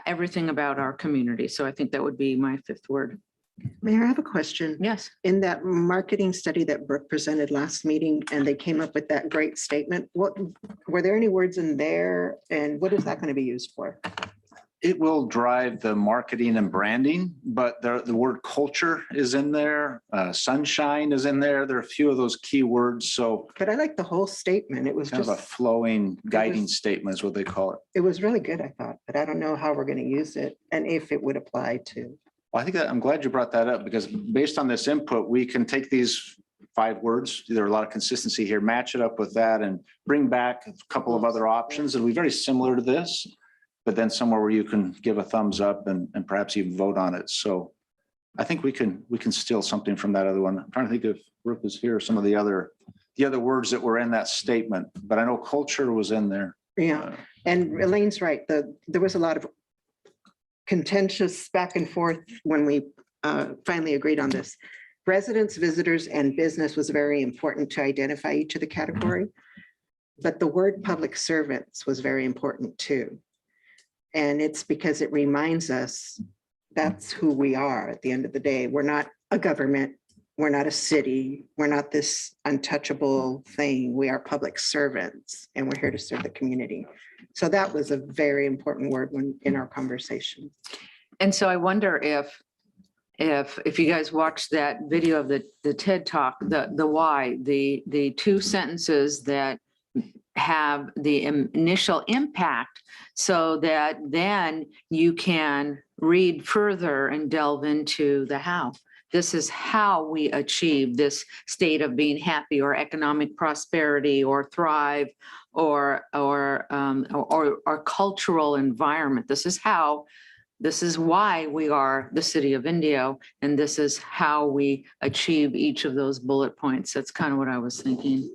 everything about our community. So I think that would be my 5th word. Mayor, I have a question. Yes. In that marketing study that Brooke presented last meeting, and they came up with that great statement, what were there any words in there, and what is that going to be used for? It will drive the marketing and branding, but the word culture is in there. Sunshine is in there. There are a few of those key words. So But I like the whole statement. It was kind of a just, flowing guiding statement is what they call it. it was really good, I thought, but I don't know how we're going to use it and if it would apply to. Well, I think I'm glad you brought that up, because based on this input, we can take these 5 words, there are a lot of consistency here, match it up with that and bring back a couple of other options that'll be very similar to this, but then somewhere where you can give a thumbs up and perhaps even vote on it. So I think we can steal something from that other one. I'm trying to think if Brooke is here, some of the other words that were in that statement, but I know culture was in there. Yeah, and Elaine's right. There was a lot of contentious back and forth when we finally agreed on this. Residents, visitors, and business was very important to identify each of the category, but the word public servants was very important too. And it's because it reminds us that's who we are at the end of the day. We're not a government. We're not a city. We're not this untouchable thing. We are public servants, and we're here to serve the community. So that was a very important word in our conversation. And so I wonder if you guys watched that video of the TED Talk, the why, the 2 sentences that have the initial impact, so that then you can read further and delve into the how. This is how we achieve this state of being happy, or economic prosperity, or thrive, or cultural environment. This is why we are the city of Indio, and this is how we achieve each of those bullet points. That's kind of what I was thinking.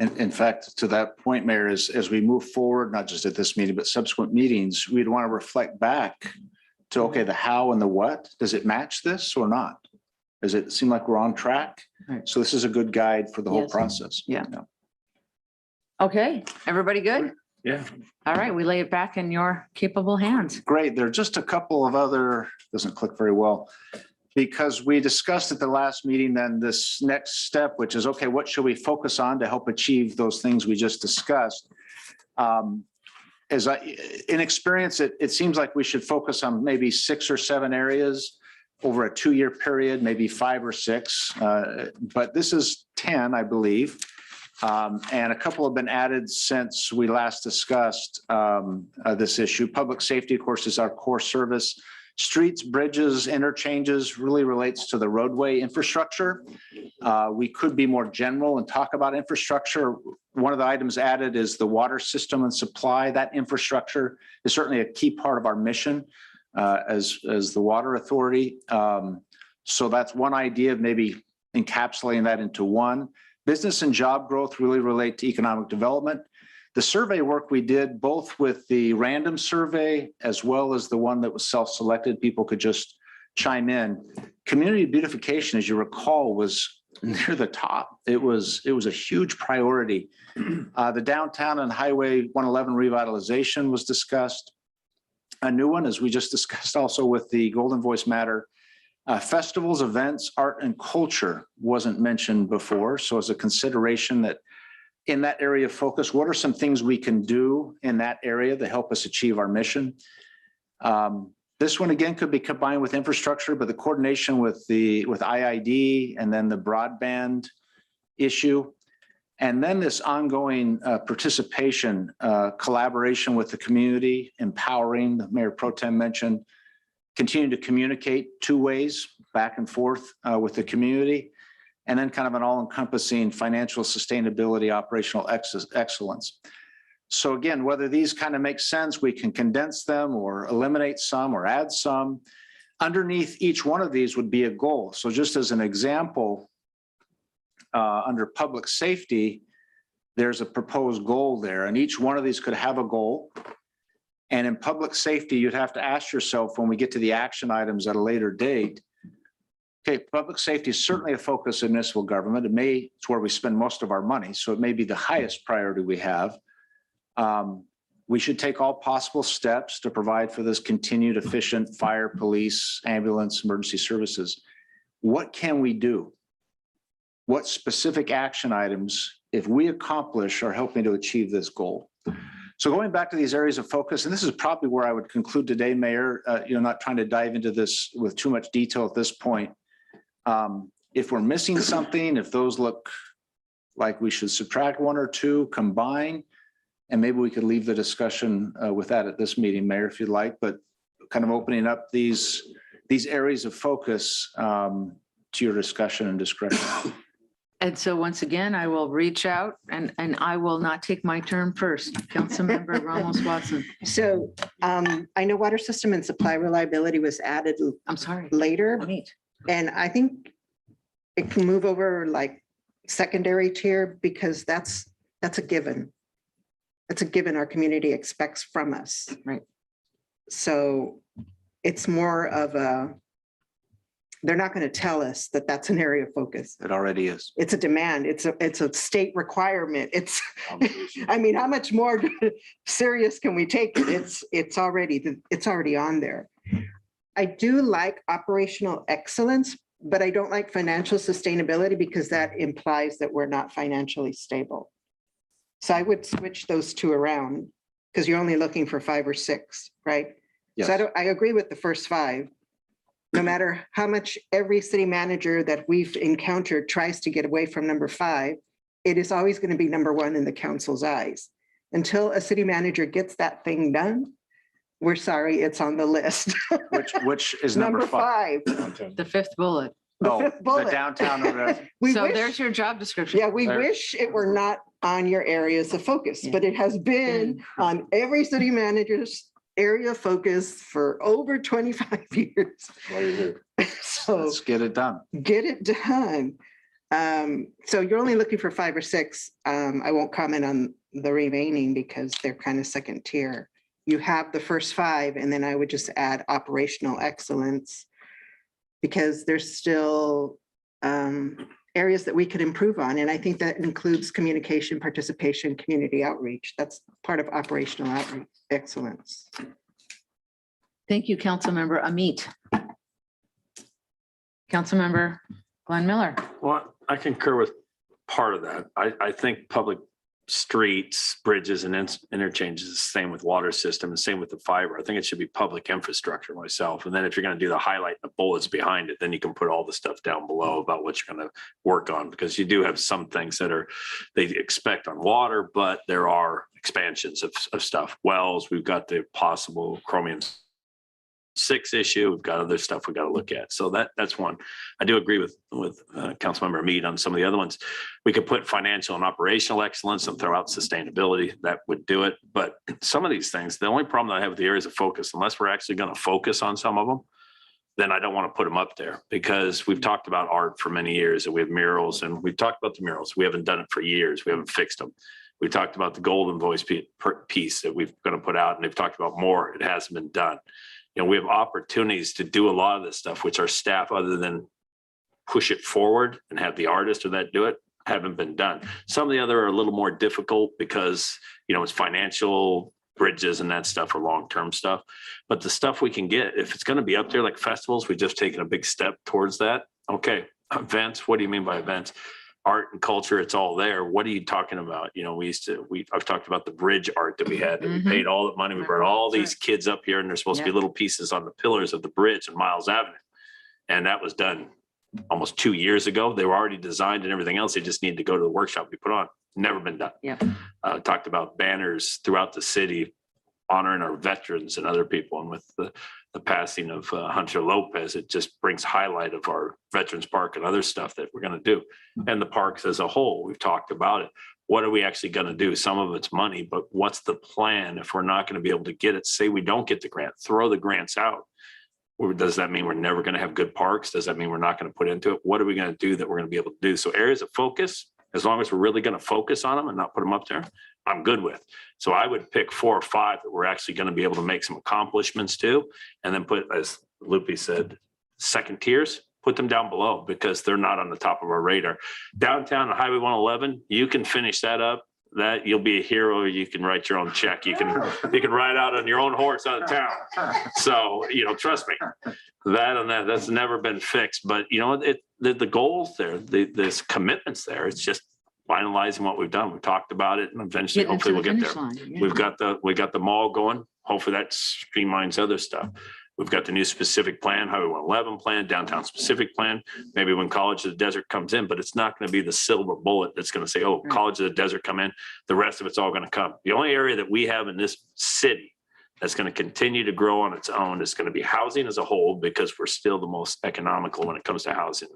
In fact, to that point, Mayor, as we move forward, not just at this meeting, but subsequent meetings, we'd want to reflect back to, okay, the how and the what. Does it match this or not? Does it seem like we're on track? Right. So this is a good guide for the whole Yes. process. Yeah. Okay, everybody good? Yeah. All right, we lay it back in your capable hands. Great. There are just a couple of other, doesn't click very well. Because we discussed at the last meeting, then this next step, which is, okay, what should we focus on to help achieve those things we just discussed? In experience, it seems like we should focus on maybe 6 or 7 areas over a 2-year period, maybe 5 or 6. But this is 10, I believe. And a couple have been added since we last discussed this issue. Public safety, of course, is our core service. Streets, bridges, interchanges really relates to the roadway infrastructure. We could be more general and talk about infrastructure. One of the items added is the water system and supply. That infrastructure is certainly a key part of our mission as the water authority. So that's one idea of maybe encapsulating that into one. Business and job growth really relate to economic development. The survey work we did, both with the random survey as well as the one that was self-selected, people could just chime in. Community beautification, as you recall, was near the top. It was a huge priority. The downtown and Highway 111 revitalization was discussed. A new one, as we just discussed also with the Golden Voice matter, festivals, events, art and culture wasn't mentioned before. So as a consideration that in that area of focus, what are some things we can do in that area to help us achieve our mission? This one again could be combined with infrastructure, but the coordination with IID and then the broadband issue, and then this ongoing participation, collaboration with the community, empowering, the Mayor Pro Tem mentioned, continue to communicate 2 ways back and forth with the community. And then kind of an all-encompassing financial sustainability, operational excellence. So again, whether these kind of make sense, we can condense them or eliminate some or add some. Underneath each one of these would be a goal. So just as an example, under public safety, there's a proposed goal there, and each one of these could have a goal. And in public safety, you'd have to ask yourself when we get to the action items at a later date, okay, public safety is certainly a focus of municipal government. It's where we spend most of our money, so it may be the highest priority we have. We should take all possible steps to provide for this continued efficient fire, police, ambulance, emergency services. What can we do? What specific action items, if we accomplish, are helping to achieve this goal? So going back to these areas of focus, and this is probably where I would conclude today, Mayor, not trying to dive into this with too much detail at this point. If we're missing something, if those look like we should subtract 1 or 2, combine, and maybe we could leave the discussion with that at this meeting, Mayor, if you'd like, but kind of opening up these areas of focus to your discussion and discretion. And so once again, I will reach out and I will not take my turn first. Councilmember Ramos Watson. So I know water system and supply reliability was added I'm sorry. later, Wait. and I think it can move over like secondary tier because that's a given. That's a given our community expects from us. Right. So it's more of they're not going to tell us that that's an area of focus. It already is. It's a demand. It's a state requirement. I mean, how much more serious can we take it? It's already on there. I do like operational excellence, but I don't like financial sustainability because that implies that we're not financially stable. So I would switch those 2 around because you're only looking for 5 or 6, right? Yes. So I agree with the first 5. No matter how much every city manager that we've encountered tries to get away from number 5, it is always going to be number 1 in the council's eyes. Until a city manager gets that thing done, we're sorry, it's on the list. Which is number 5. The 5th bullet. fifth The bullet. downtown. So there's your job description. Yeah, we There. wish it were not on your areas of focus, but it has been on every city manager's area of focus for over 25 years. So Let's get it done. get it done. So you're only looking for 5 or 6. I won't comment on the remaining because they're kind of second tier. You have the first 5, and then I would just add operational excellence because there's still areas that we could improve on. And I think that includes communication, participation, community outreach. That's part of operational outreach excellence. Thank you, Councilmember Amit. Councilmember Glenn Miller. Well, I concur with part of that. I think public streets, bridges and interchanges, the same with water system and same with the fiber. I think it should be public infrastructure myself. And then if you're going to do the highlight, the bullets behind it, then you can put all the stuff down below about what you're going to work on, because you do have some things that they expect on water, but there are expansions of stuff. Wells, we've got the possible chromium 6 issue. We've got other stuff we got to look at. So that's one. I do agree with Councilmember Mead on some of the other ones. We could put financial and operational excellence and throw out sustainability. That would do it. But some of these things, the only problem that I have with the areas of focus, unless we're actually going to focus on some of them, then I don't want to put them up there, because we've talked about art for many years and we have murals, and we've talked about the murals. We haven't done it for years. We haven't fixed them. We talked about the golden voice piece that we're going to put out, and they've talked about more. It hasn't been done. You know, we have opportunities to do a lot of this stuff, which our staff, other than push it forward and have the artist or that do it, haven't been done. Some of the other are a little more difficult because, it's financial, bridges and that stuff, or long-term stuff. But the stuff we can get, if it's going to be up there like festivals, we've just taken a big step towards that. Okay, events, what do you mean by events? Art and culture, it's all there. What are you talking about? I've talked about the bridge art that we had, that we paid all the money. We brought all these kids up here, and there's supposed to be little pieces on the pillars of the bridge in Miles Avenue. And that was done almost 2 years ago. They were already designed and everything else. They just needed to go to the workshop we put on. Never been done. Yeah. Talked about banners throughout the city, honoring our veterans and other people. And with the passing of Hunter Lopez, it just brings highlight of our Veterans Park and other stuff that we're going to do. And the parks as a whole, we've talked about it. What are we actually going to do? Some of it's money, but what's the plan if we're not going to be able to get it? Say we don't get the grant, throw the grants out. Or does that mean we're never going to have good parks? Does that mean we're not going to put into it? What are we going to do that we're going to be able to do? So areas of focus, as long as we're really going to focus on them and not put them up there, I'm good with. So I would pick 4 or 5 that we're actually going to be able to make some accomplishments to, and then put, as Lupe said, second tiers, put them down below, because they're not on the top of our radar. Downtown and Highway 111, you can finish that up. That you'll be a hero. You can write your own check. You can ride out on your own horse out of town. So, trust me, that's never been fixed. But the goals there, this commitments there, it's just finalizing what we've done. We talked about it, and eventually, hopefully, we'll get there. Yeah. We got the mall going. Hopefully, that streamlines other stuff. We've got the new specific plan, Highway 111 plan, downtown specific plan. Maybe when College of the Desert comes in, but it's not going to be the silver bullet that's going to say, oh, College of the Desert come in. The rest of it's all going to come. The only area that we have in this city that's going to continue to grow on its own is going to be housing as a whole, because we're still the most economical when it comes to housing,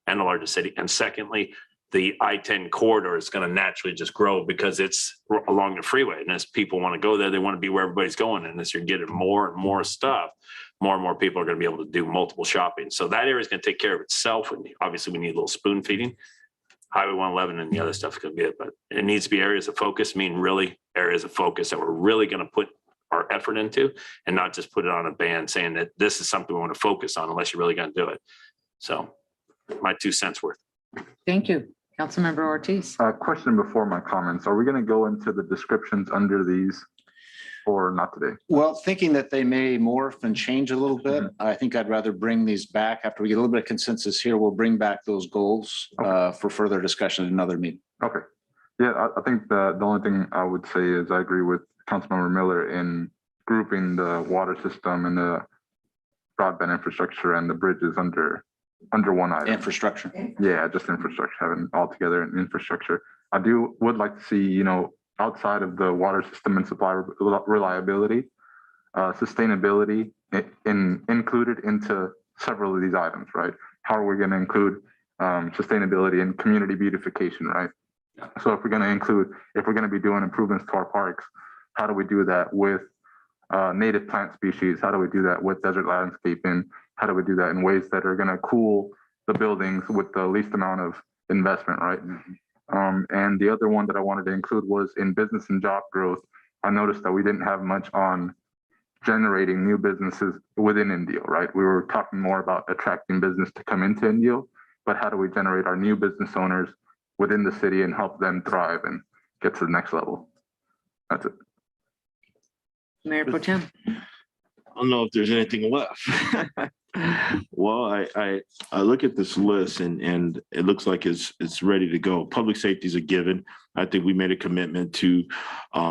and the largest city. And secondly, the I-10 corridor is going to naturally just grow because it's along the freeway. And as people want to go there, they want to be where everybody's going. And as you're getting more and more stuff, more and more people are going to be able to do multiple shopping. So that area is going to take care of itself. And obviously we need a little spoon feeding. Highway 111 and the other stuff is going to be it, but it needs to be areas of focus. Really areas of focus that we're really going to put our effort into, and not just put it on a band saying that this is something we want to focus on unless you're really going to do it. So my 2 cents worth. Thank you. Councilmember Ortiz. Question before my comments. Are we going to go into the descriptions under these, or not today? Well, thinking that they may morph and change a little bit, I think I'd rather bring these back after we get a little bit of consensus here. We'll bring back those goals for further discussion in another meeting. Okay. Yeah, I think the only thing I would say is I agree with Councilmember Miller in grouping the water system and the broadband infrastructure and the bridges under one item. Infrastructure. Yeah, just infrastructure, having all together in infrastructure. I would like to see, outside of the water system and supply reliability, sustainability included into several of these items, right? How are we going to include sustainability and community beautification, right? So if we're going to be doing improvements to our parks, how do we do that with native plant species? How do we do that with desert landscaping? How do we do that in ways that are going to cool the buildings with the least amount of investment, right? And the other one that I wanted to include was in business and job growth. I noticed that we didn't have much on generating new businesses within Indio, right? We were talking more about attracting business to come into Indio, but how do we generate our new business owners within the city and help them thrive and get to the next level? That's it. Mayor Pro Tem. I don't know if there's anything left. Well, I look at this list and it looks like it's ready to go. Public safety is a given. I think we made a commitment to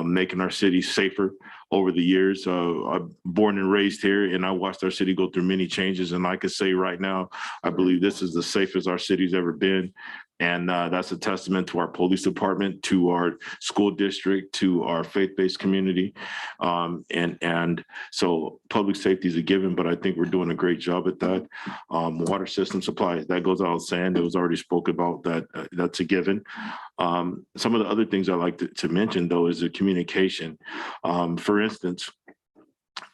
making our city safer over the years. I'm born and raised here, and I watched our city go through many changes. And I could say right now, I believe this is the safest our city's ever been. And that's a testament to our police department, to our school district, to our faith-based community. And so public safety is a given, but I think we're doing a great job at that. Water system supply, that goes without saying. It was already spoke about that. That's a given. Some of the other things I like to mention, though, is the communication. For instance,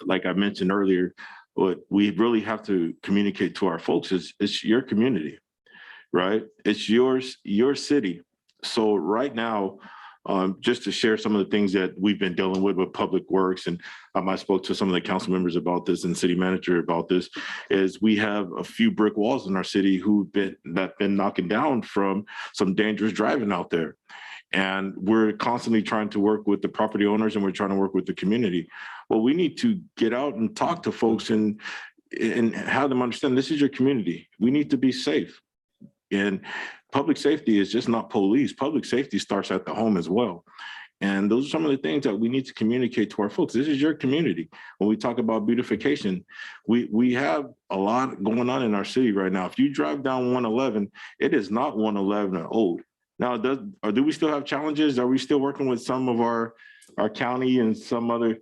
like I mentioned earlier, what we really have to communicate to our folks is it's your community. Right? It's yours, your city. So right now, just to share some of the things that we've been dealing with Public Works, and I spoke to some of the council members about this and city manager about this, is we have a few brick walls in our city that been knocking down from some dangerous driving out there. And we're constantly trying to work with the property owners, and we're trying to work with the community. Well, we need to get out and talk to folks and have them understand this is your community. We need to be safe. And public safety is just not police. Public safety starts at the home as well. And those are some of the things that we need to communicate to our folks. This is your community. When we talk about beautification, we have a lot going on in our city right now. If you drive down 111, it is not 111 and old. Now, do we still have challenges? Are we still working with some of our county and some other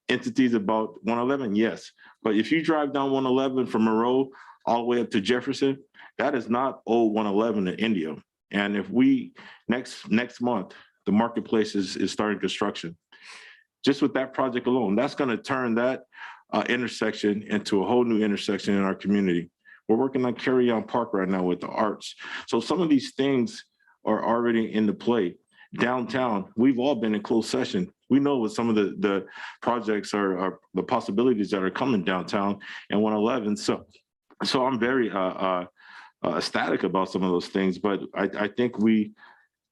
entities about 111? Yes. But if you drive down 111 from Monroe all the way up to Jefferson, that is not old 111 in Indio. And if we, next month, the marketplace is starting construction. Just with that project alone, that's gonna turn that intersection into a whole new intersection in our community. We're working on Carry On Park right now with the arts. So some of these things are already in the play. Downtown, we've all been in closed session. We know what some of the projects are the possibilities that are coming downtown and 111. So I'm very ecstatic about some of those things, but I think we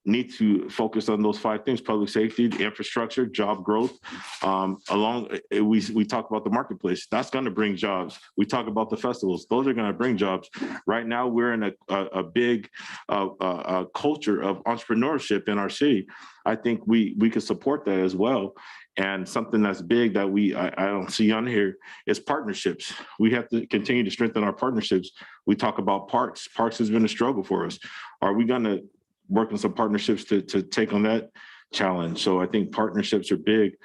need to focus on those 5 things: public safety, infrastructure, job growth. We talk about the marketplace. That's going to bring jobs. We talk about the festivals. Those are going to bring jobs. Right now, we're in a big culture of entrepreneurship in our city. I think we could support that as well. And something that's big that I don't see on here is partnerships. We have to continue to strengthen our partnerships. We talk about parks. Parks has been a struggle for us. Are we going to work on some partnerships to take on that challenge? So I think partnerships are big,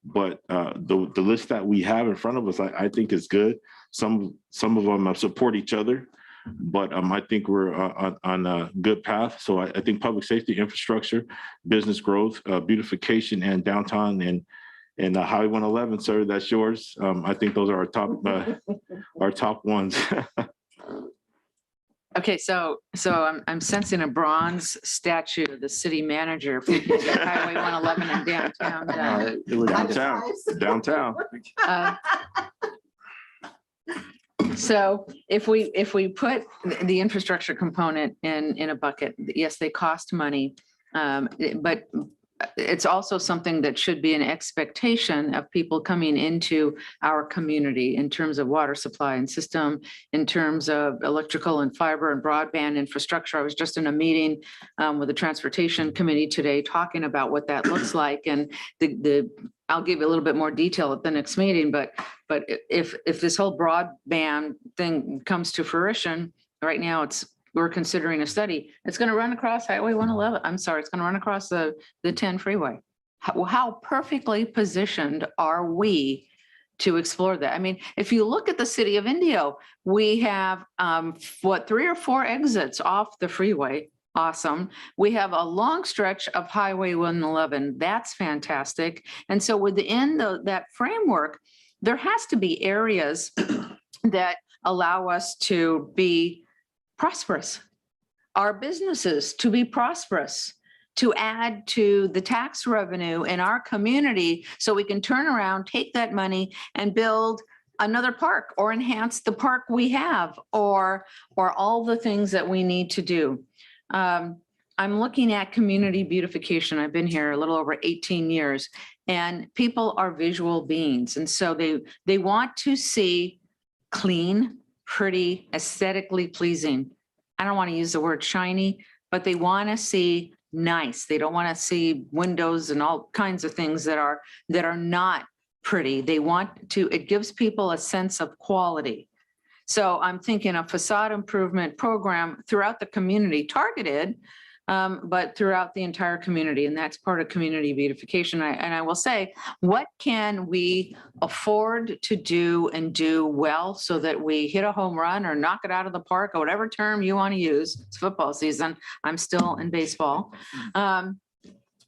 but the list that we have in front of us, I think is good. Some of them support each other, but I think we're on a good path. So I think public safety, infrastructure, business growth, beautification, and downtown and Highway 111, sir, that's yours. I think those are our top ones. Okay, so I'm sensing a bronze statue of the city manager for Highway 111 and downtown. Downtown. So if we put the infrastructure component in a bucket, yes, they cost money, but it's also something that should be an expectation of people coming into our community in terms of water supply and system, in terms of electrical and fiber and broadband infrastructure. I was just in a meeting with the transportation committee today talking about what that looks like. And I'll give you a little bit more detail at the next meeting, but if this whole broadband thing comes to fruition, right now we're considering a study. It's going to run across Highway 111. I'm sorry, it's going to run across the 10 freeway. How perfectly positioned are we to explore that? I mean, if you look at the city of Indio, we have 3 or 4 exits off the freeway. Awesome. We have a long stretch of Highway 111. That's fantastic. And so within that framework, there has to be areas that allow us to be prosperous, our businesses to be prosperous, to add to the tax revenue in our community so we can turn around, take that money and build another park or enhance the park we have or all the things that we need to do. I'm looking at community beautification. I've been here a little over 18 years and people are visual beings. And so they want to see clean, pretty, aesthetically pleasing. I don't want to use the word shiny, but they want to see nice. They don't want to see windows and all kinds of things that are not pretty. They want to, it gives people a sense of quality. So I'm thinking a facade improvement program throughout the community, targeted, but throughout the entire community. And that's part of community beautification. And I will say, what can we afford to do and do well so that we hit a home run or knock it out of the park or whatever term you want to use? It's football season. I'm still in baseball.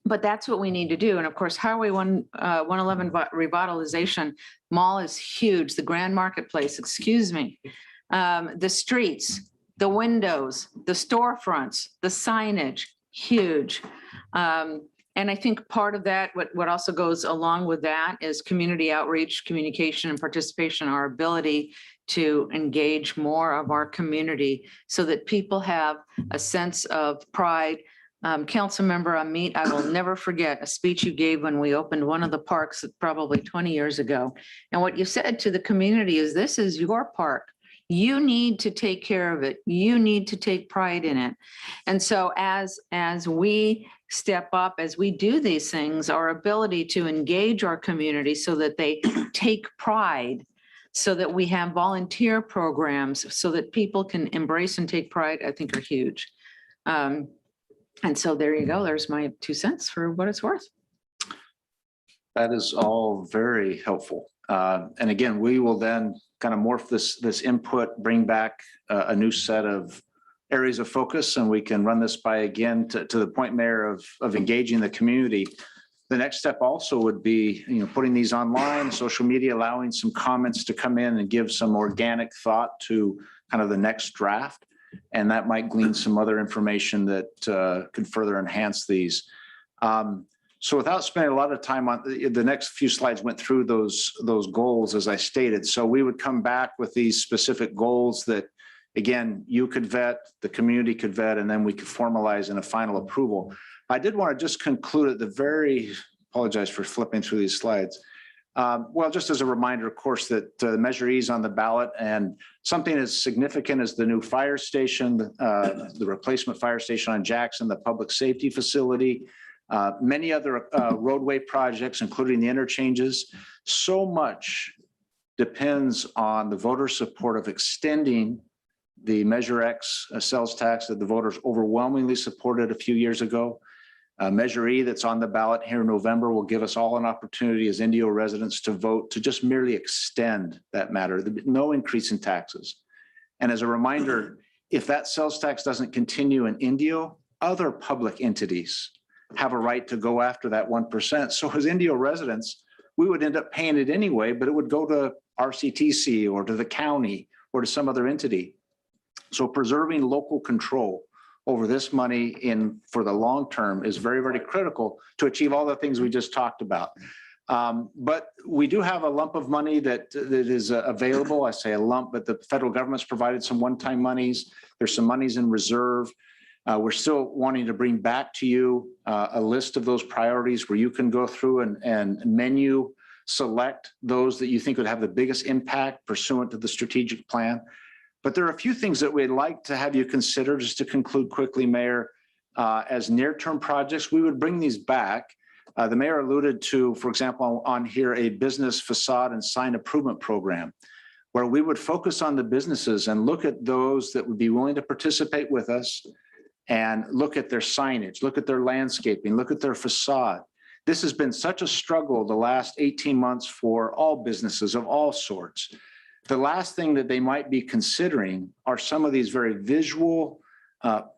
But that's what we need to do. And of course, Highway 111 revitalization mall is huge. The Grand Marketplace, excuse me. The streets, the windows, the storefronts, the signage, huge. And I think part of that, what also goes along with that is community outreach, communication and participation, our ability to engage more of our community so that people have a sense of pride. Councilmember Amit, I will never forget a speech you gave when we opened one of the parks probably 20 years ago. And what you said to the community is, this is your park. You need to take care of it. You need to take pride in it. And so as we step up, as we do these things, our ability to engage our community so that they take pride, so that we have volunteer programs, so that people can embrace and take pride, I think are huge. And so there you go. There's my 2 cents for what it's worth. That is all very helpful. And again, we will then kind of morph this input, bring back a new set of areas of focus, and we can run this by again to the point, Mayor, of engaging the community. The next step also would be, putting these online, social media, allowing some comments to come in and give some organic thought to kind of the next draft. And that might glean some other information that could further enhance these. So without spending a lot of time on the next few slides, went through those goals as I stated. So we would come back with these specific goals that, again, you could vet, the community could vet, and then we could formalize in a final approval. I did want to just conclude at the very, apologize for flipping through these slides. Well, just as a reminder, of course, that Measure E is on the ballot, and something as significant as the new fire station, the replacement fire station on Jackson, the public safety facility, many other roadway projects, including the interchanges. So much depends on the voter support of extending the Measure X sales tax that the voters overwhelmingly supported a few years ago. Measure E that's on the ballot here in November will give us all an opportunity as Indio residents to vote to just merely extend that matter, no increase in taxes. And as a reminder, if that sales tax doesn't continue in Indio, other public entities have a right to go after that 1%. So as Indio residents, we would end up paying it anyway, but it would go to RCTC or to the county or to some other entity. So preserving local control over this money for the long term is very, very critical to achieve all the things we just talked about. But we do have a lump of money that is available. I say a lump, but the federal government's provided some one-time monies. There's some monies in reserve. We're still wanting to bring back to you a list of those priorities where you can go through and menu select those that you think would have the biggest impact pursuant to the strategic plan. But there are a few things that we'd like to have you consider, just to conclude quickly, Mayor, as near-term projects. We would bring these back. The mayor alluded to, for example, on here, a business facade and sign improvement program, where we would focus on the businesses and look at those that would be willing to participate with us and look at their signage, look at their landscaping, look at their facade. This has been such a struggle the last 18 months for all businesses of all sorts. The last thing that they might be considering are some of these very visual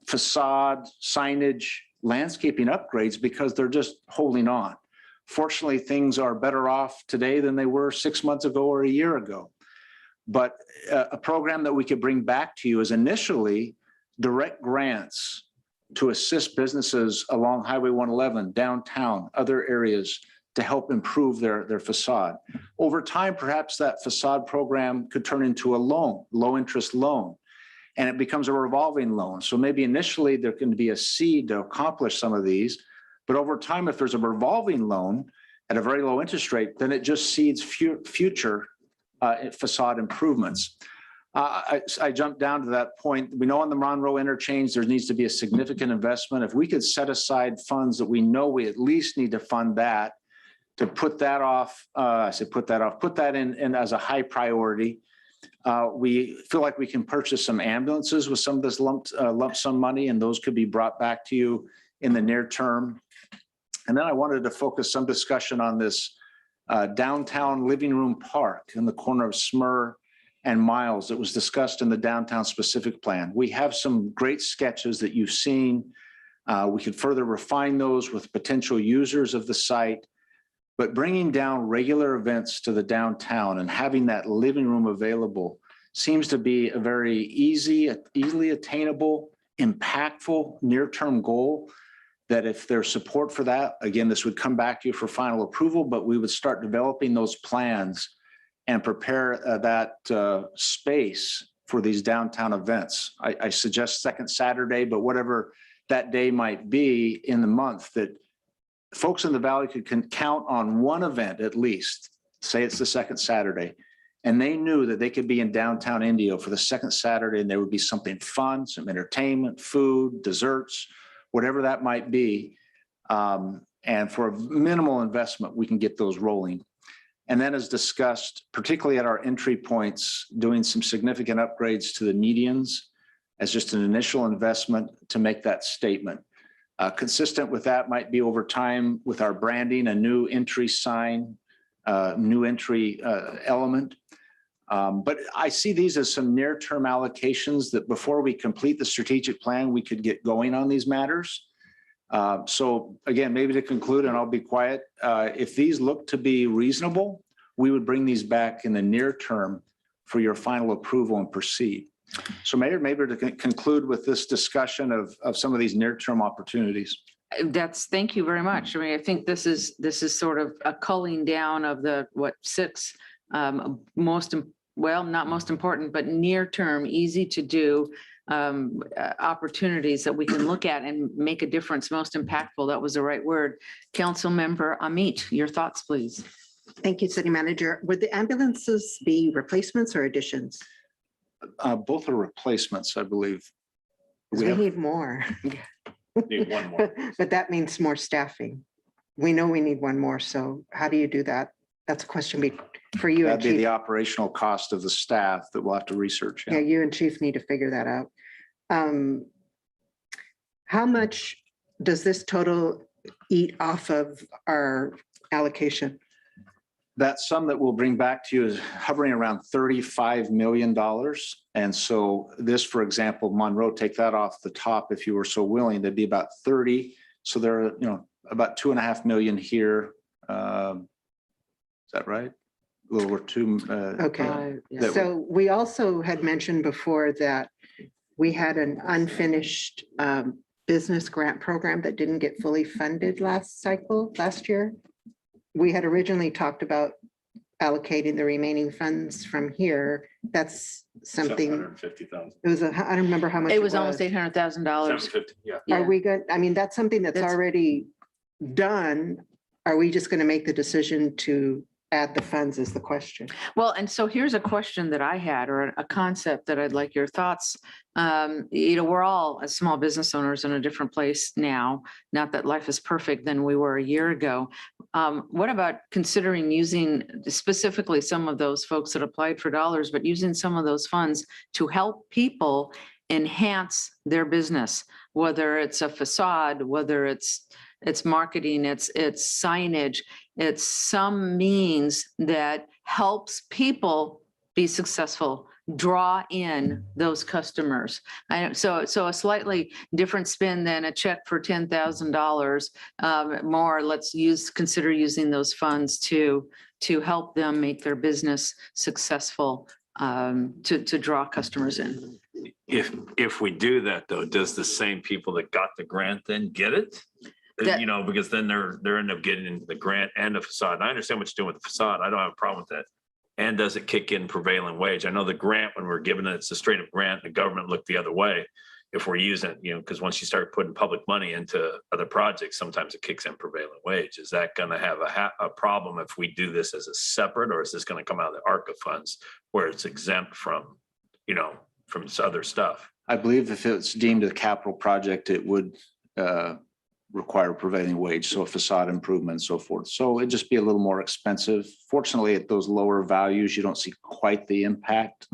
facade, signage, landscaping upgrades, because they're just holding on. Fortunately, things are better off today than they were 6 months ago or a year ago. But a program that we could bring back to you is initially direct grants to assist businesses along Highway 111, downtown, other areas to help improve their facade. Over time, perhaps that facade program could turn into a loan, low interest loan, and it becomes a revolving loan. So maybe initially there can be a seed to accomplish some of these, but over time, if there's a revolving loan at a very low interest rate, then it just seeds future facade improvements. I jumped down to that point. We know on the Monroe interchange, there needs to be a significant investment. If we could set aside funds that we know we at least need to fund that, to put that off, put that in as a high priority. We feel like we can purchase some ambulances with some of this lump sum money, and those could be brought back to you in the near term. And then I wanted to focus some discussion on this downtown living room park in the corner of Smyr and Miles that was discussed in the downtown specific plan. We have some great sketches that you've seen. We could further refine those with potential users of the site, but bringing down regular events to the downtown and having that living room available seems to be a very easily attainable, impactful near-term goal that if there's support for that, again, this would come back to you for final approval, but we would start developing those plans and prepare that space for these downtown events. I suggest second Saturday, but whatever that day might be in the month, that folks in the Valley could count on one event at least, say it's the second Saturday, and they knew that they could be in downtown Indio for the second Saturday and there would be something fun, some entertainment, food, desserts, whatever that might be. And for a minimal investment, we can get those rolling. And then as discussed, particularly at our entry points, doing some significant upgrades to the medians as just an initial investment to make that statement. Consistent with that might be over time with our branding, a new entry sign, new entry element. But I see these as some near-term allocations that before we complete the strategic plan, we could get going on these matters. So again, maybe to conclude, and I'll be quiet, if these look to be reasonable, we would bring these back in the near term for your final approval and proceed. So Mayor, maybe to conclude with this discussion of some of these near-term opportunities. Thank you very much. I mean, I think this is sort of a culling down of the, six not most important, but near-term, easy to do opportunities that we can look at and make a difference, most impactful. That was the right word. Councilmember Amit, your thoughts, please. Thank you, City Manager. Would the ambulances be replacements or additions? Both are replacements, I believe. We need more. Need one more. But that means more staffing. We know we need one more. So how do you do that? That's a question for you. That'd be Chief. the operational cost of the staff that we'll have to research. Yeah, you and Chief need to figure that out. How much does this total eat off of our allocation? That sum that we'll bring back to you is hovering around $35 million. And so this, for example, Monroe, take that off the top if you were so willing, that'd be about 30. So there are, about 2.5 million here. Is that right? A little over two. Okay. Yeah. So we also had mentioned before that we had an unfinished business grant program that didn't get fully funded last year. We had originally talked about allocating the remaining funds from here. That's something. $750,000. It was I don't remember how much. It was almost $800,000. $750,000, yeah. Are we good? I mean, that's something that's already done. Are we just going to make the decision to add the funds is the question? Well, and so here's a question that I had, or a concept that I'd like your thoughts. We're all as small business owners in a different place now. Not that life is perfect than we were a year ago. What about considering using specifically some of those folks that applied for dollars, but using some of those funds to help people enhance their business, whether it's a facade, whether it's marketing, it's signage, it's some means that helps people be successful, draw in those customers. So a slightly different spin than a check for $10,000 more. Let's consider using those funds to help them make their business successful, to draw customers in. If we do that though, does the same people that got the grant then get it? That- You know, because then they're end up getting into the grant and the facade. And I understand what you're doing with the facade. I don't have a problem with that. And does it kick in prevailing wage? I know the grant, when we're given it, it's a straight up grant, the government looked the other way. If we're using it, you know, because once you start putting public money into other projects, sometimes it kicks in prevailing wage. Is that going to have a problem if we do this as a separate, or is this going to come out of the ARCA funds where it's exempt from, you know, from this other stuff? I believe if it's deemed a capital project, it would require prevailing wage, so facade improvement and so forth. So it'd just be a little more expensive. Fortunately, at those lower values, you don't see quite the impact.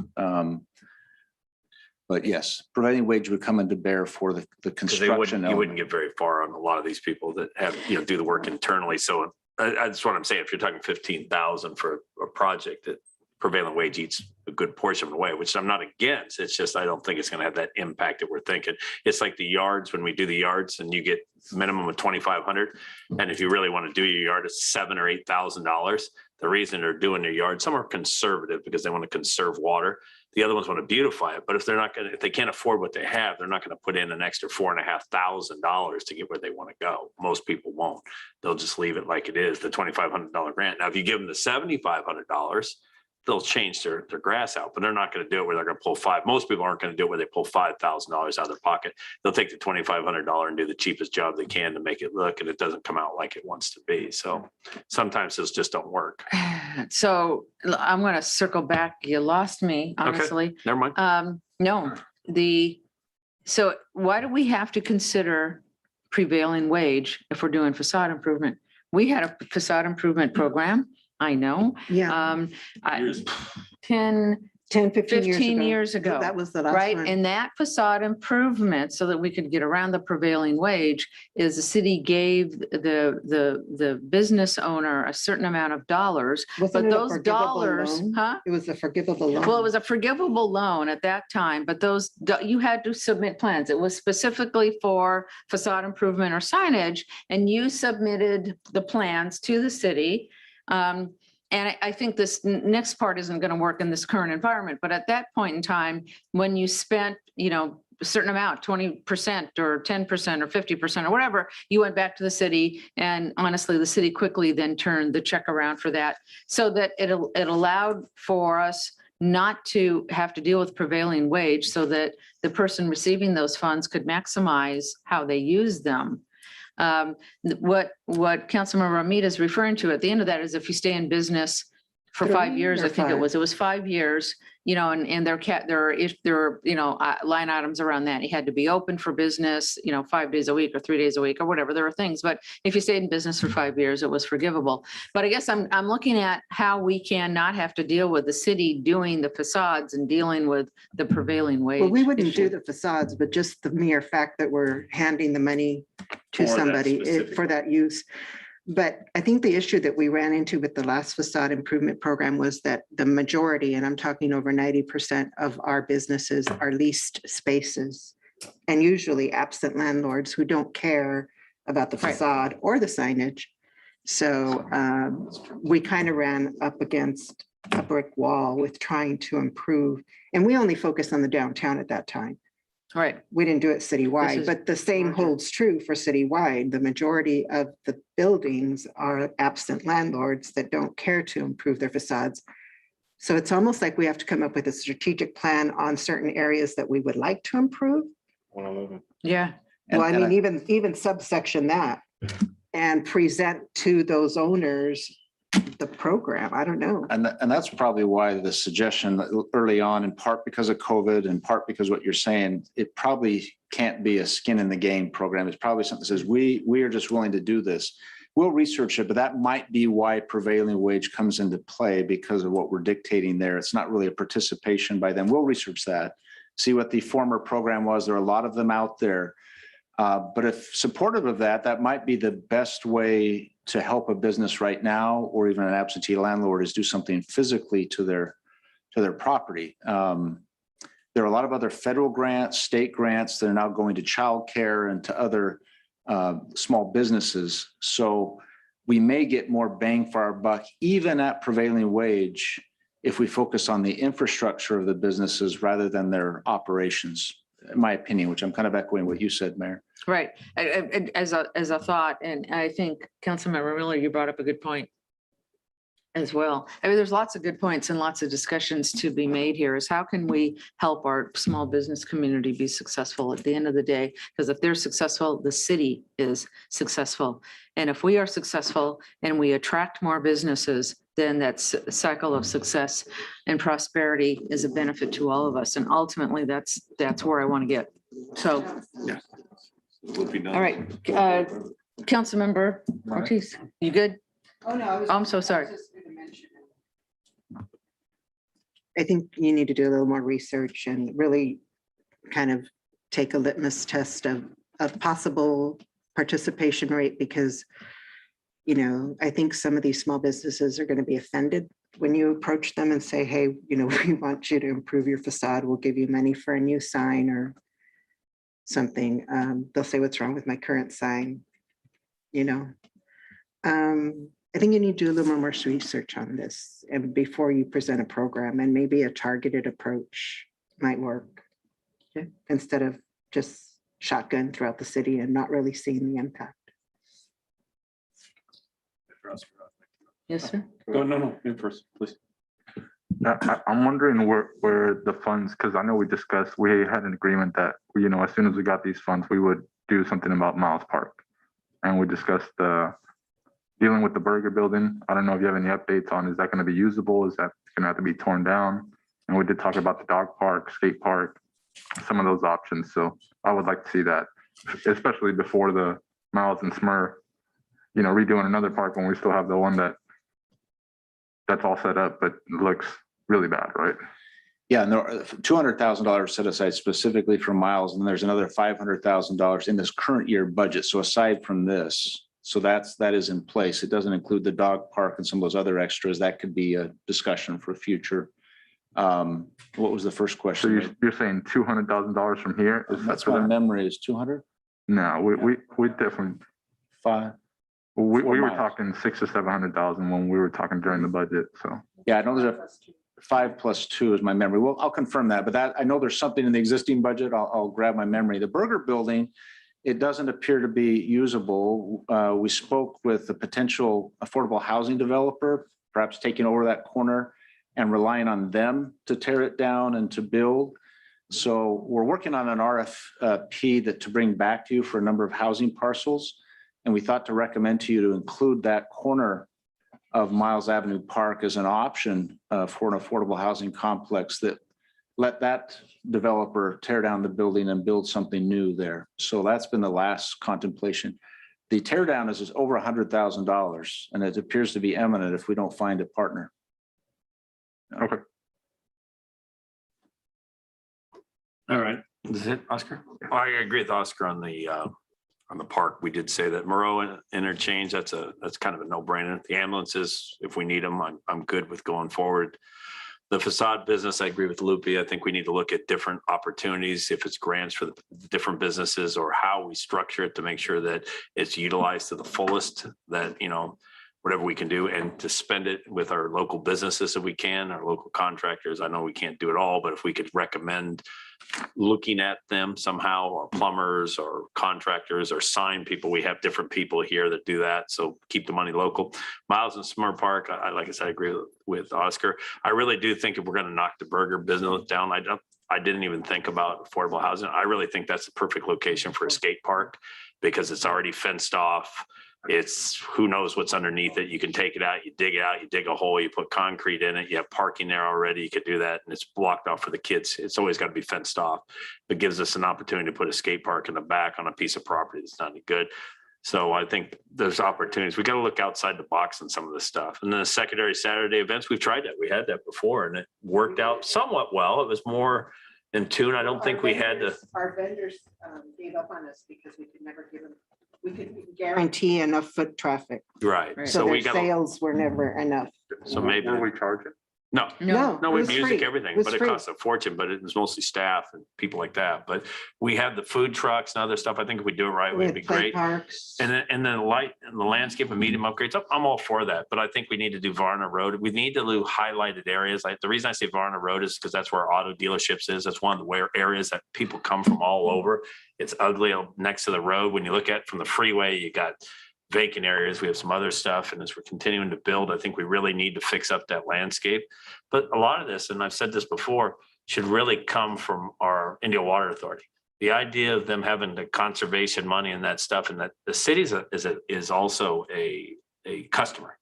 But yes, prevailing wage would come into bear for the 'Cause construction. you wouldn't get very far on a lot of these people that have, you know, do the work internally. So that's what I'm saying. If you're talking 15,000 for a project, that prevailing wage eats a good portion of the way, which I'm not against. It's just, I don't think it's going to have that impact that we're thinking. It's like the yards, when we do the yards and you get minimum of 2,500. And if you really want to do your yard, it's $7,000 or $8,000. The reason they're doing their yard, some are conservative because they want to conserve water. The other ones want to beautify it. But if they're not going to, if they can't afford what they have, they're not going to put in an extra $4,500 to get where they want to go. Most people won't. They'll just leave it like it is, the $2,500 grant. Now, if you give them the $7,500, they'll change their grass out, but they're not going to do it where they're going to pull most people aren't going to do it where they pull $5,000 out of their pocket. They'll take the $2,500 and do the cheapest job they can to make it look, and it doesn't come out like it wants to be. So sometimes those just don't work. So I'm going to circle back. You lost me, honestly. Never mind. No, so why do we have to consider prevailing wage if we're doing facade improvement? We had a facade improvement program. I know. Yeah, 10, 10, 15 15 years ago. That was the last right? one. And that facade improvement, so that we could get around the prevailing wage, is the city gave the business owner a certain amount of dollars. Wasn't But it a those forgivable dollars, loan? huh? It was a forgivable loan. Well, it was a forgivable loan at that time, but you had to submit plans. It was specifically for facade improvement or signage, and you submitted the plans to the city. And I think this next part isn't going to work in this current environment, but at that point in time, when you spent, you know, a certain amount, 20% or 10% or 50% or whatever, you went back to the city, and honestly, the city quickly then turned the check around for that, so that it allowed for us not to have to deal with prevailing wage, so that the person receiving those funds could maximize how they use them. What Councilmember Ramita is referring to at the end of that is if you stay in business for 5 years, I think it was 5 years, you know, and there are, you know, line items around that. You had to be open for business, you know, 5 days a week or 3 days a week or whatever. There were things, but if you stayed in business for 5 years, it was forgivable. But I guess I'm looking at how we can not have to deal with the city doing the facades and dealing with the prevailing wage. Well, we wouldn't issue. do the facades, but just the mere fact that we're handing the money to For that somebody specific- for that use. But I think the issue that we ran into with the last facade improvement program was that the majority, and I'm talking over 90% of our businesses, are leased spaces. And usually absent landlords who don't care about the Right. facade or the signage. So we kind of ran up against a brick wall with trying to improve. And we only focused on the downtown at that time. Right. We didn't do it citywide, is but the same larger. holds true for citywide. The majority of the buildings are absent landlords that don't care to improve their facades. So it's almost like we have to come up with a strategic plan on certain areas that we would like to improve. Yeah. Well, I mean, even subsection that and present to those owners the program. I don't know. And that's probably why the suggestion early on, in part because of COVID, in part because what you're saying, it probably can't be a skin in the game program. It's probably something that says, we are just willing to do this. We'll research it, but that might be why prevailing wage comes into play, because of what we're dictating there. It's not really a participation by them. We'll research that, see what the former program was. There are a lot of them out there. But if supportive of that, that might be the best way to help a business right now, or even an absentee landlord, is do something physically to their property. There are a lot of other federal grants, state grants that are now going to childcare and to other small businesses. So we may get more bang for our buck, even at prevailing wage, if we focus on the infrastructure of the businesses rather than their operations. in my opinion, which I'm kind of echoing what you said, Mayor. Right. As a thought, and I think Councilmember Miller, you brought up a good point as well. I mean, there's lots of good points and lots of discussions to be made here is how can we help our small business community be successful at the end of the day? Because if they're successful, the city is successful. And if we are successful and we attract more businesses, then that cycle of success and prosperity is a benefit to all of us. And ultimately, that's where I want to get. So, all right. Councilmember Ortiz, you good? Oh, no. I'm so sorry. I think you need to do a little more research and really kind of take a litmus test of possible participation rate because, you know, I think some of these small businesses are going to be offended when you approach them and say, hey, you know, we want you to improve your facade. We'll give you money for a new sign or something. They'll say, what's wrong with my current sign? You know, I think you need to do a little more research on this and before you present a program, and maybe a targeted approach might work instead of just shotgun throughout the city and not really seeing the impact. Yes, sir. No, in person, please. I'm wondering where the funds, because I know we had an agreement that, you know, as soon as we got these funds, we would do something about Miles Park. And we discussed dealing with the burger building. I don't know if you have any updates on, is that going to be usable? Is that going to have to be torn down? And we did talk about the dog park, skate park, some of those options. So I would like to see that, especially before the Miles and Smurf, you know, redoing another park when we still have the one that's all set up, but looks really bad, right? Yeah, and there are $200,000 set aside specifically for Miles, and then there's another $500,000 in this current year budget. So aside from this, so that is in place. It doesn't include the dog park and some of those other extras. That could be a discussion for future. What was the first So question? you're saying $200,000 from here? That's my memory is 200? No, we definitely, Five? we were Miles. talking 600,000 to 700,000 when we were talking during the budget, so. Yeah, I know there's a 5 plus 2 is my memory. Well, I'll confirm that, but I know there's something in the existing budget. I'll grab my memory. The burger building, it doesn't appear to be usable. We spoke with a potential affordable housing developer, perhaps taking over that corner and relying on them to tear it down and to build. So we're working on an RFP to bring back to you for a number of housing parcels. And we thought to recommend to you to include that corner of Miles Avenue Park as an option for an affordable housing complex that let that developer tear down the building and build something new there. So that's been the last contemplation. The tear down is over $100,000 and it appears to be imminent if we don't find a partner. Okay. All right, is it Oscar? Well, I agree with Oscar on the park. We did say that Moreau interchange, that's kind of a no-brainer. The ambulances, if we need them, I'm good with going forward. The facade business, I agree with Lupe. I think we need to look at different opportunities, if it's grants for the different businesses or how we structure it to make sure that it's utilized to the fullest, that, you know, whatever we can do, and to spend it with our local businesses if we can, our local contractors. I know we can't do it all, but if we could recommend looking at them somehow, or plumbers or contractors or sign people, we have different people here that do that. So keep the money local. Miles and Smart Park, like I said, I agree with Oscar. I really do think if we're going to knock the burger business down, I didn't even think about affordable housing. I really think that's the perfect location for a skate park because it's already fenced off. It's who knows what's underneath it. You can take it out, you dig a hole, you put concrete in it, you have parking there already, you could do that, and it's blocked off for the kids. It's always got to be fenced off. It gives us an opportunity to put a skate park in the back on a piece of property that's not any good. So I think there's opportunities. We got to look outside the box on some of this stuff. And then the secondary Saturday events, we've tried that. We had that before and it worked out somewhat well. It was more in tune. I don't think we had to. Our vendors gave up on us because we could never give them, we could guarantee enough foot traffic. Right. Right. So we their got, sales were never enough. so maybe. What are we charging? No, No, no, it we was have music, free. everything, It was but it free. costs a fortune, but it was mostly staff and people like that. But we have the food trucks and other stuff. I think if we do it right, We it'd had be play great. parks. And then the light and the landscape and medium upgrades, I'm all for that, but I think we need to do Varna Road. We need to do highlighted areas. Like the reason I say Varna Road is because that's where our auto dealerships is. That's one of the areas that people come from all over. It's ugly next to the road. When you look at it from the freeway, you got vacant areas. We have some other stuff. And as we're continuing to build, I think we really need to fix up that landscape. But a lot of this, and I've said this before, should really come from our Indio Water Authority. The idea of them having the conservation money and that stuff, and that the city is also a customer.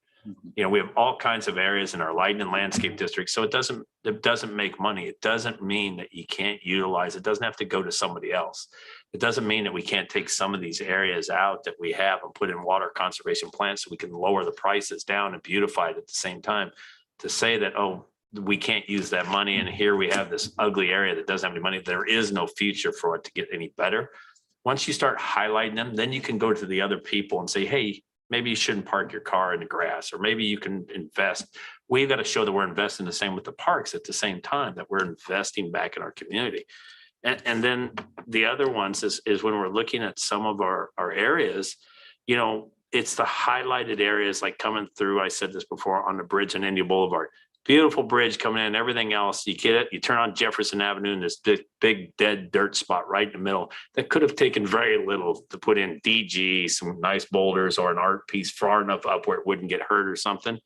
You know, we have all kinds of areas in our lighting and landscape district. So it doesn't make money. It doesn't mean that you can't utilize, it doesn't have to go to somebody else. It doesn't mean that we can't take some of these areas out that we have and put in water conservation plants so we can lower the prices down and beautify it at the same time. To say that, oh, we can't use that money and here we have this ugly area that doesn't have any money, there is no future for it to get any better. Once you start highlighting them, then you can go to the other people and say, hey, maybe you shouldn't park your car in the grass, or maybe you can invest. We've got to show that we're investing the same with the parks at the same time, that we're investing back in our community. And then the other ones is when we're looking at some of our areas, you know, it's the highlighted areas like coming through, I said this before, on the bridge on India Boulevard. Beautiful bridge coming in, everything else, you get it, you turn on Jefferson Avenue and this big dead dirt spot right in the middle that could have taken very little to put in DG, some nice boulders or an art piece far enough up where it wouldn't get hurt or something.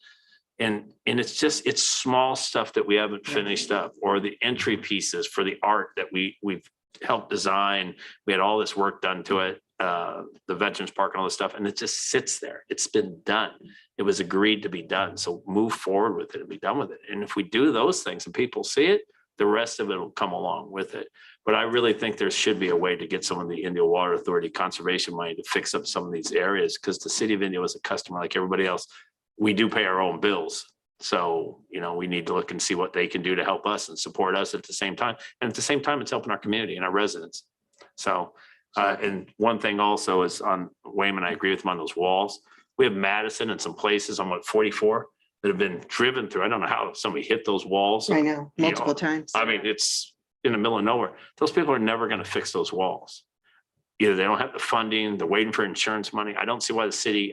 And it's small stuff that we haven't finished up, or the entry pieces for the art that we've helped design. We had all this work done to it, the Veterans Park and all this stuff, and it just sits there. It's been done. It was agreed to be done. So move forward with it and be done with it. And if we do those things and people see it, the rest of it will come along with it. But I really think there should be a way to get some of the Indio Water Authority conservation money to fix up some of these areas, because the city of Indio is a customer like everybody else. We do pay our own bills. So, you know, we need to look and see what they can do to help us and support us at the same time. And at the same time, it's helping our community and our residents. So, and one thing also is on Wayman, I agree with him on those walls. We have Madison and some places on 44 that have been driven through. I don't know how somebody hit those walls. I know, You multiple times. I mean, it's in the middle of nowhere. Those people are never going to fix those walls. Either they don't have the funding, they're waiting for insurance money. I don't see why the city,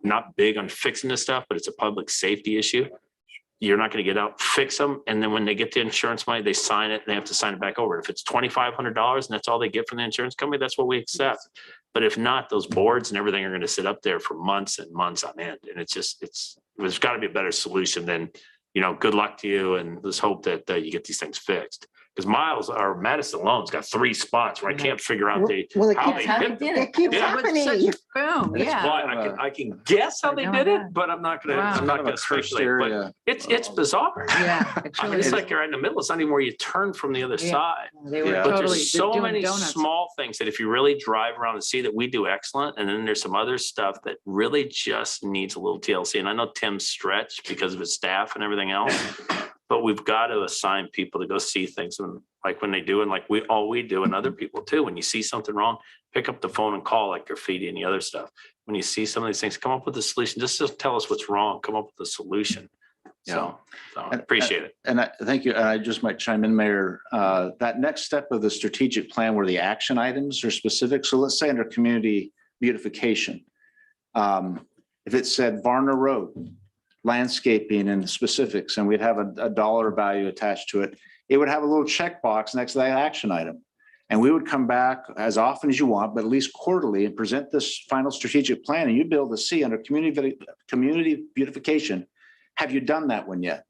not big on fixing this stuff, but it's a public safety issue. You're not going to get out, fix them. And then when they get the insurance money, they sign it and they have to sign it back over. If it's $2,500 and that's all they get from the insurance company, that's what we accept. But if not, those boards and everything are going to sit up there for months and months on end. And there's got to be a better solution than, you know, good luck to you and let's hope that you get these things fixed. Because Madison alone's got 3 spots where I can't figure out Well, it how keeps they did it. It keeps Yeah. happening. Boom, That's yeah. why I can guess how they did it, but I'm not Wow. gonna speculate. But it's bizarre. Yeah. It I mean, truly it's is. like you're right in the middle. It's not even where you turn from the other Yeah. side. They were Yeah. But totally there's so doing many donuts. small things that if you really drive around and see that we do excellent, and then there's some other stuff that really just needs a little TLC. And I know Tim's stretched because of his staff and everything else, but we've got to assign people to go see things. And like when they do, and like we do, and other people too, when you see something wrong, pick up the phone and call, like graffiti and the other stuff. When you see some of these things, come up with a solution. Just tell us what's wrong. Come up with a solution. So I appreciate it. And thank you. And I just might chime in, Mayor, that next step of the strategic plan where the action items are specific. So let's say under community beautification, if it said Varna Road, landscaping and specifics, and we'd have a dollar value attached to it, it would have a little checkbox next to that action item. And we would come back as often as you want, but at least quarterly, and present this final strategic plan. And you'd be able to see under community beautification, have you done that one yet?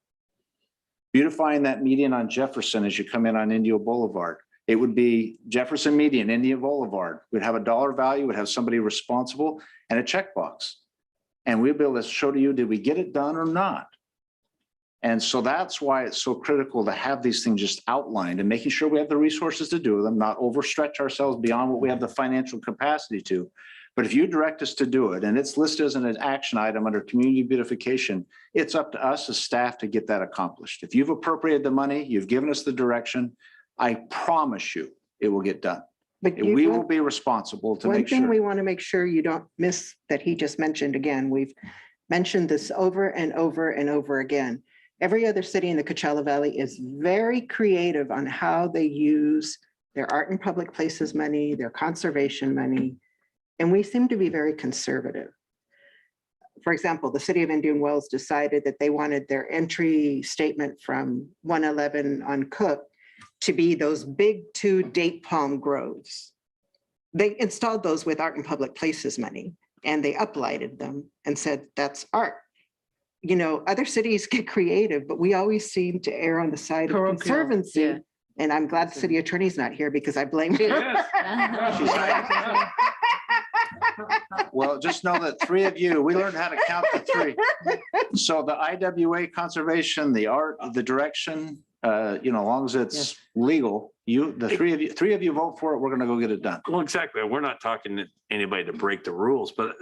Beautifying that median on Jefferson as you come in on Indio Boulevard. It would be Jefferson median, Indio Boulevard. We'd have a dollar value, would have somebody responsible and a checkbox. And we'd be able to show to you, did we get it done or not? And so that's why it's so critical to have these things just outlined and making sure we have the resources to do them, not overstretch ourselves beyond what we have the financial capacity to. But if you direct us to do it and it's listed as an action item under community beautification, it's up to us as staff to get that accomplished. If you've appropriated the money, you've given us the direction, I promise you it will get done. But We will be responsible to one make thing sure. we want to make sure you don't miss that he just mentioned again, we've mentioned this over and over and over again. Every other city in the Coachella Valley is very creative on how they use their art and public places money, their conservation money, and we seem to be very conservative. For example, the city of Indian Wells decided that they wanted their entry statement from 111 on Cook to be those big 2 date palm groves. They installed those with art and public places money, and they uplighted them and said, that's art. You know, other cities get creative, but we always seem to err on the side of Parochial, conservancy. yeah. And I'm glad the city attorney's not here because I blame her. Well, just know that 3 of you, we learned how to count to 3. So the IWA conservation, the art, the direction, as long as it's legal, the 3 of you vote for it, we're gonna go get it done. Well, exactly. We're not talking to anybody to break the rules, but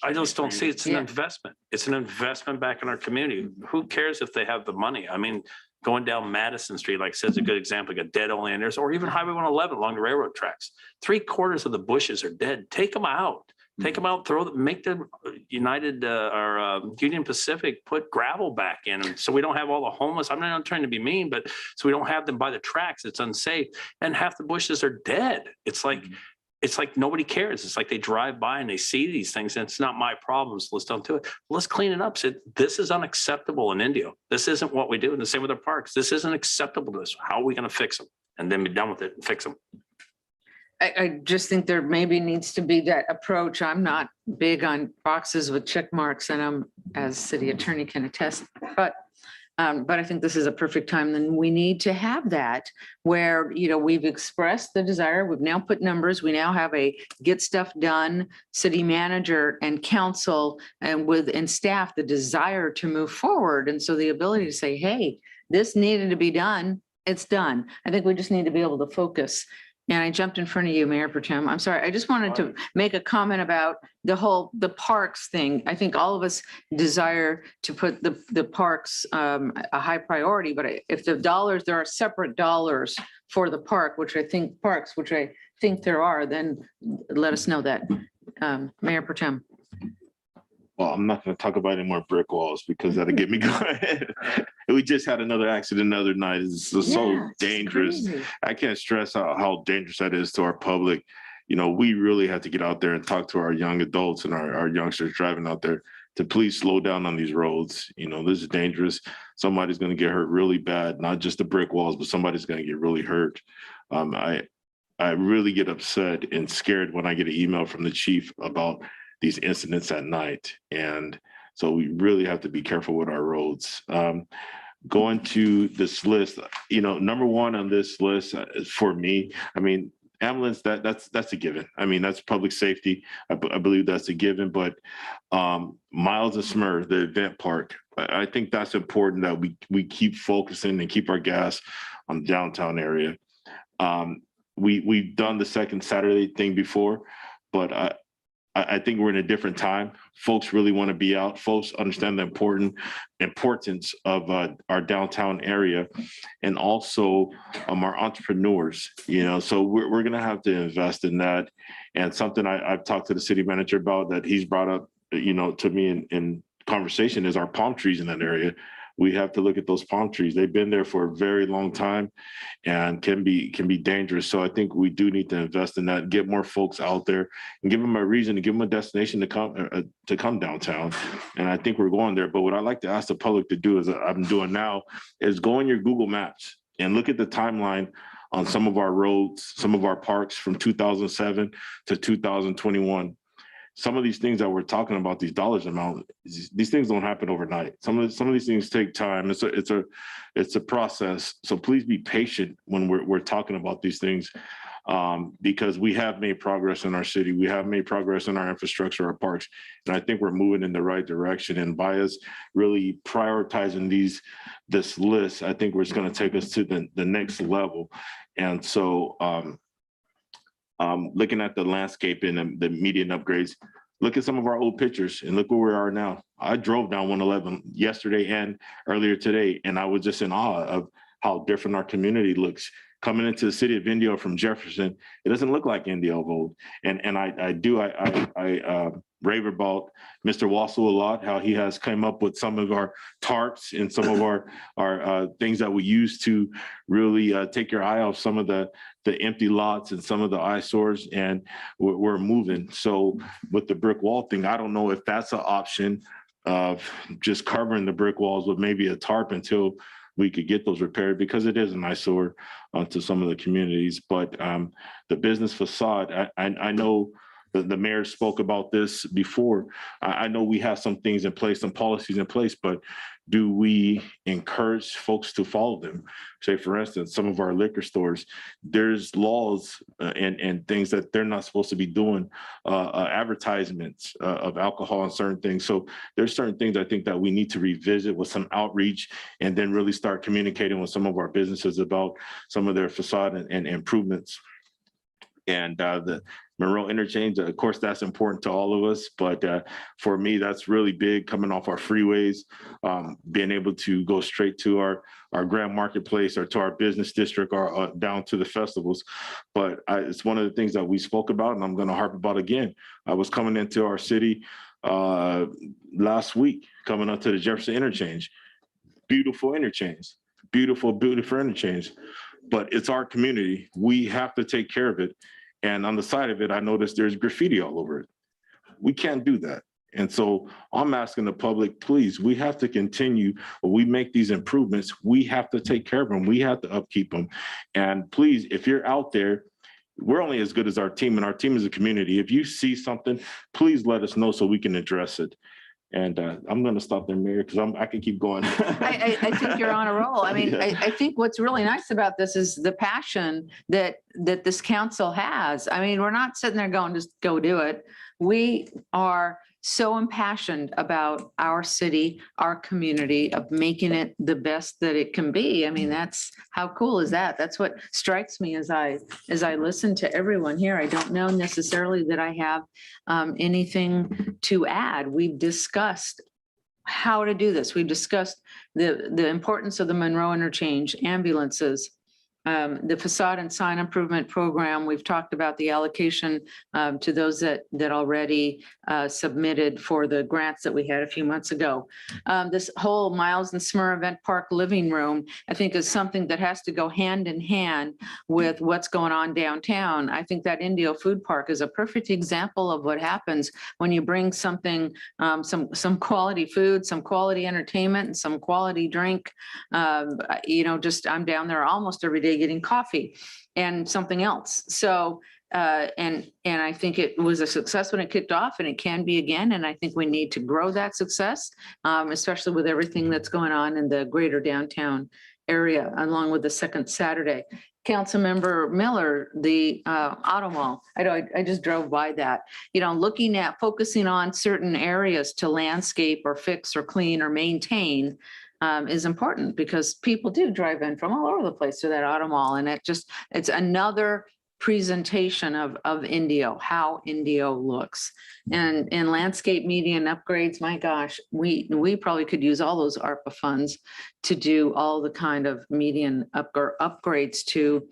I just don't see it's an investment. It's an investment back in our community. Who cares if they have the money? I mean, going down Madison Street, like I said, is a good example, like a dead old Anders, or even Highway 111 along the railroad tracks. 3/4 of the bushes are dead. Take them out. Take them out, make the Union Pacific put gravel back in. And so we don't have all the homeless. I'm not trying to be mean, but so we don't have them by the tracks. It's unsafe. And half the bushes are dead. It's like nobody cares. It's like they drive by and they see these things and it's not my problem. So let's don't do it. Let's clean it up. So this is unacceptable in Indio. This isn't what we do. And the same with our parks. This isn't acceptable to us. How are we going to fix them? And then be done with it and fix them. I just think there maybe needs to be that approach. I'm not big on boxes with check marks, and I'm, as city attorney, can attest, but I think this is a perfect time. Then we need to have that where, we've expressed the desire. We've now put numbers. We now have a get stuff done, city manager and council and staff, the desire to move forward. And so the ability to say, hey, this needed to be done. It's done. I think we just need to be able to focus. And I jumped in front of you, Mayor Pro Tem. I'm sorry. I just wanted to make a comment about the parks thing. I think all of us desire to put the parks a high priority, but if there are separate dollars for the park, which I think there are, then let us know that. Mayor Pro Tem. Well, I'm not going to talk about any more brick walls because that'll get me going. We just had another accident the other night. It's so dangerous. I can't stress how dangerous that is to our public. We really have to get out there and talk to our young adults and our youngsters driving out there to please slow down on these roads. This is dangerous. Somebody's going to get hurt really bad, not just the brick walls, but somebody's going to get really hurt. I really get upset and scared when I get an email from the chief about these incidents at night. And so we really have to be careful with our roads. Going to this list, number 1 on this list for me, ambulance, that's a given. That's public safety. I believe that's a given, but Miles and Smur, the event park, I think that's important that we keep focusing and keep our gas on the downtown area. We've done the second Saturday thing before, but I think we're in a different time. Folks really want to be out. Folks understand the importance of our downtown area and also our entrepreneurs, so we're going to have to invest in that. And something I've talked to the city manager about that he's brought up, to me in conversation is our palm trees in that area. We have to look at those palm trees. They've been there for a very long time and can be dangerous. So I think we do need to invest in that, get more folks out there and give them a reason, to give them a destination to come downtown. And I think we're going there. But what I like to ask the public to do, as I'm doing now, is go in your Google Maps and look at the timeline on some of our roads, some of our parks from 2007 to 2021. Some of these things that we're talking about, these dollars amount, these things don't happen overnight. Some of these things take time. It's a process. So please be patient when we're talking about these things, because we have made progress in our city. We have made progress in our infrastructure, our parks, and I think we're moving in the right direction. And by us really prioritizing this list, I think it's going to take us to the next level. And so, looking at the landscape and the median upgrades, look at some of our old pictures and look where we are now. I drove down 111 yesterday and earlier today, and I was just in awe of how different our community looks coming into the city of Indio from Jefferson, it doesn't look like Indio of old. And I rave about Mr. Wassel a lot, how he has come up with some of our tarps and some of our things that we use to really take your eye off some of the empty lots and some of the eyesores, and we're moving. So with the brick wall thing, I don't know if that's an option of just covering the brick walls with maybe a tarp until we could get those repaired, because it is an eyesore to some of the communities. But the business facade, I know the mayor spoke about this before. I know we have some things in place, some policies in place, but do we encourage folks to follow them? Say, for instance, some of our liquor stores, there's laws and things that they're not supposed to be doing, advertisements of alcohol and certain things. So there's certain things I think that we need to revisit with some outreach, and then really start communicating with some of our businesses about some of their facade and improvements. And the Monroe interchange, of course, that's important to all of us. But for me, that's really big, coming off our freeways, being able to go straight to our Grand Marketplace or to our business district, or down to the festivals. But it's one of the things that we spoke about, and I'm going to harp about again. I was coming into our city last week, coming up to the Jefferson interchange. Beautiful interchange, beautiful interchange. But it's our community. We have to take care of it. And on the side of it, I noticed there's graffiti all over it. We can't do that. And so I'm asking the public, please, we have to continue. When we make these improvements, we have to take care of them. We have to upkeep them. And please, if you're out there, we're only as good as our team, and our team is a community. If you see something, please let us know so we can address it. And I'm going to stop there, Mayor, because I can keep going. I think you're on a roll. I mean, I think what's really nice about this is the passion that this council has. I mean, we're not sitting there going, just go do it. We are so impassioned about our city, our community, of making it the best that it can be. I mean, that's, how cool is that? That's what strikes me as I listen to everyone here. I don't know necessarily that I have anything to add. We've discussed how to do this. We've discussed the importance of the Monroe interchange, ambulances, the facade and sign improvement program. We've talked about the allocation to those that already submitted for the grants that we had a few months ago. This whole Miles and Smur Event Park living room, I think, is something that has to go hand in hand with what's going on downtown. I think that Indio Food Park is a perfect example of what happens when you bring something, some quality food, some quality entertainment, and some quality drink. Just I'm down there almost every day getting coffee and something else. So, and I think it was a success when it kicked off, and it can be again. And I think we need to grow that success, especially with everything that's going on in the greater downtown area, along with the second Saturday. Councilmember Miller, the auto mall, I just drove by that, looking at focusing on certain areas to landscape or fix or clean or maintain is important, because people do drive in from all over the place to that auto mall. And it's another presentation of Indio, how Indio looks. And landscape median upgrades, my gosh, we probably could use all those ARPA funds to do all the kind of median upgrades to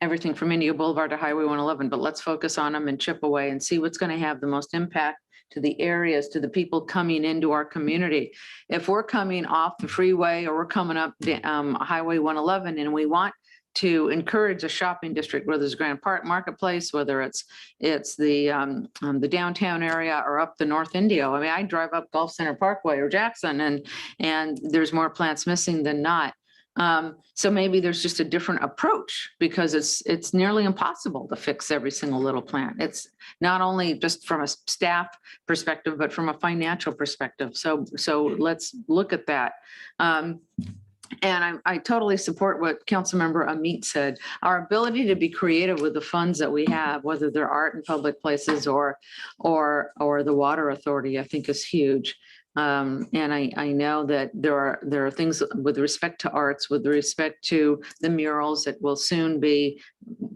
everything from Indio Boulevard to Highway 111. But let's focus on them and chip away and see what's going to have the most impact to the areas, to the people coming into our community. If we're coming off the freeway, or we're coming up Highway 111, and we want to encourage a shopping district, whether it's Grand Park Marketplace, whether it's the downtown area, or up the North Indio. I mean, I drive up Gulf Center Parkway or Jackson, and there's more plants missing than not. So maybe there's just a different approach, because it's nearly impossible to fix every single little plant. It's not only just from a staff perspective, but from a financial perspective. So let's look at that. And I totally support what Councilmember Amit said. Our ability to be creative with the funds that we have, whether they're art in public places or the water authority, I think is huge. And I know that there are things with respect to arts, with respect to the murals, that will soon be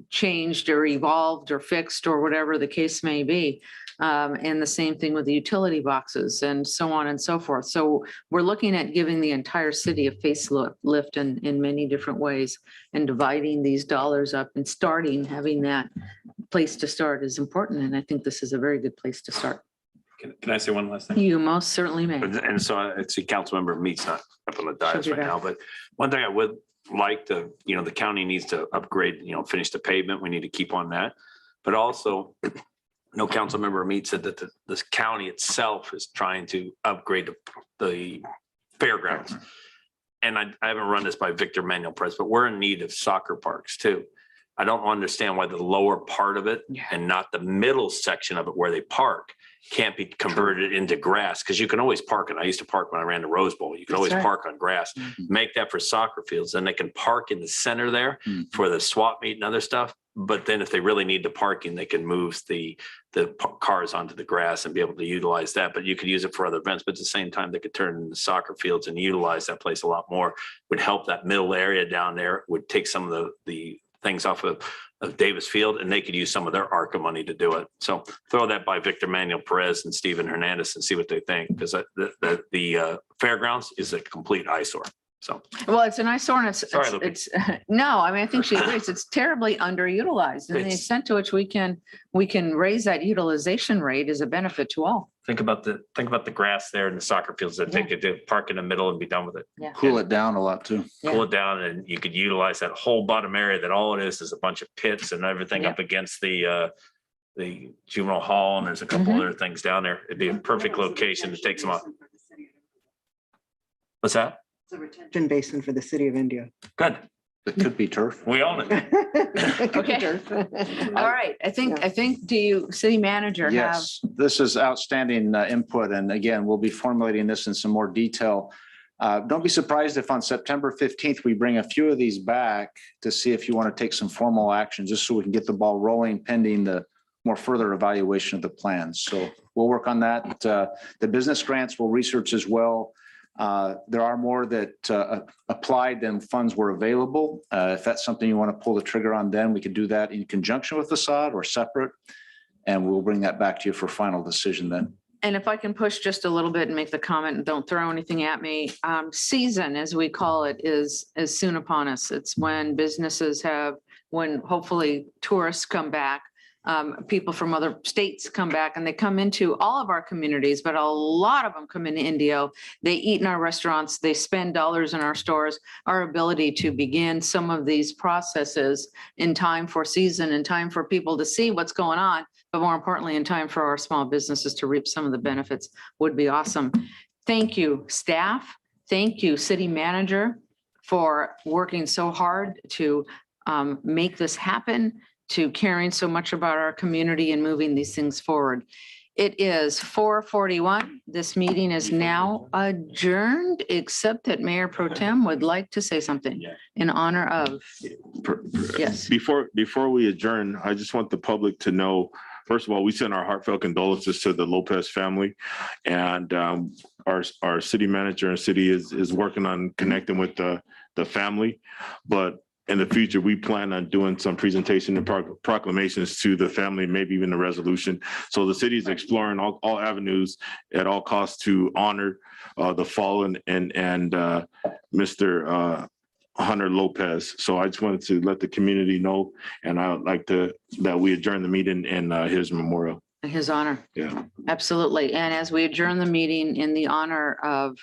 changed or evolved or fixed or whatever the case may be. And the same thing with the utility boxes and so on and so forth. So we're looking at giving the entire city a facelift in many different ways, and dividing these dollars up and having that place to start is important. And I think this is a very good place to start. Can I say one last thing? You most certainly may. And so I see Councilmember Meats not up on the dais She'll be right now, but one thing I would like to, the county needs to upgrade, finish the pavement. We need to keep on that. But also, Councilmember Meats said that this county itself is trying to upgrade the fairgrounds. And I haven't run this by Victor Manuel Perez, but we're in need of soccer parks too. I don't understand why the lower part of it and not the middle section of it where they park can't be converted into grass, because you can always park it. I used to park when I ran the Rose Bowl. You can always park on grass. Make that for soccer fields. Then they can park in the center there for the swap meet and other stuff. But then if they really need the parking, they can move the cars onto the grass and be able to utilize that. But you could use it for other events. But at the same time, they could turn into soccer fields and utilize that place a lot more. Would help that middle area down there. Would take some of the things off of Davis Field, and they could use some of their ARCA money to do it. So throw that by Victor Manuel Perez and Steven Hernandez and see what they think, because the fairgrounds is a complete eyesore. So, well, it's an eyesore, and Sorry, Lupe. it's no, I mean, I think she agrees. It's terribly underutilized, and the It's- extent to which we can raise that utilization rate is a benefit to all. think about the grass there and the soccer fields that they could do, park in the middle and be done with it. Cool it down a lot too. Cool it down, and you could utilize that whole bottom area that all it is a bunch of pits and everything Yeah. up against the juvenile hall, and there's a couple other things down there. It'd be a perfect location to take some off. What's that? It's a retention basin for the city of India. Good. It could be turf. We own it. Okay. All right. I think, do you, city manager, have? Yes, this is outstanding input. And again, we'll be formulating this in some more detail. Don't be surprised if on September 15th, we bring a few of these back to see if you want to take some formal action, just so we can get the ball rolling pending the more further evaluation of the plans. So we'll work on that. The business grants we'll research as well. There are more that applied than funds were available. If that's something you want to pull the trigger on, then we could do that in conjunction with the SOD or separate. And we'll bring that back to you for final decision then. And if I can push just a little bit and make the comment, and don't throw anything at me, season, as we call it, is soon upon us. It's when when hopefully tourists come back. People from other states come back, and they come into all of our communities, but a lot of them come into Indio. They eat in our restaurants, they spend dollars in our stores. Our ability to begin some of these processes in time for season, in time for people to see what's going on, but more importantly, in time for our small businesses to reap some of the benefits would be awesome. Thank you, staff. Thank you, city manager, for working so hard to make this happen, to caring so much about our community and moving these things forward. It is 4:41. This meeting is now adjourned, except that Mayor Pro Tem would like to say something in honor of, yes. Before we adjourn, I just want the public to know, first of all, we send our heartfelt condolences to the Lopez family, and our city manager and city is working on connecting with the family. But in the future, we plan on doing some presentation and proclamations to the family, maybe even a resolution. So the city is exploring all avenues at all costs to honor the fallen and Mr. Hunter Lopez. So I just wanted to let the community know, and I would like that we adjourn the meeting in his memorial. His honor. Yeah. Absolutely. And as we adjourn the meeting in the honor of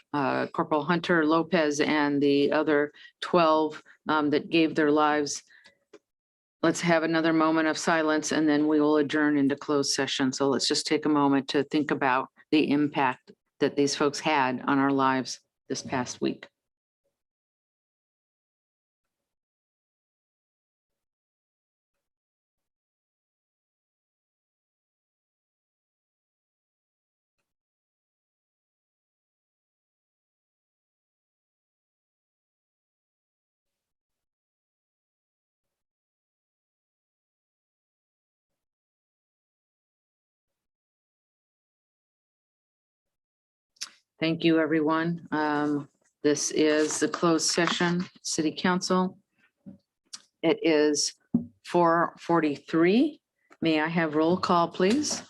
Corporal Hunter Lopez and the other 12 that gave their lives, let's have another moment of silence, and then we will adjourn into closed session. So let's just take a moment to think about the impact that these folks had on our lives this past week. Thank you, everyone. This is the closed session, City Council. It is 4:43. May I have roll call, please?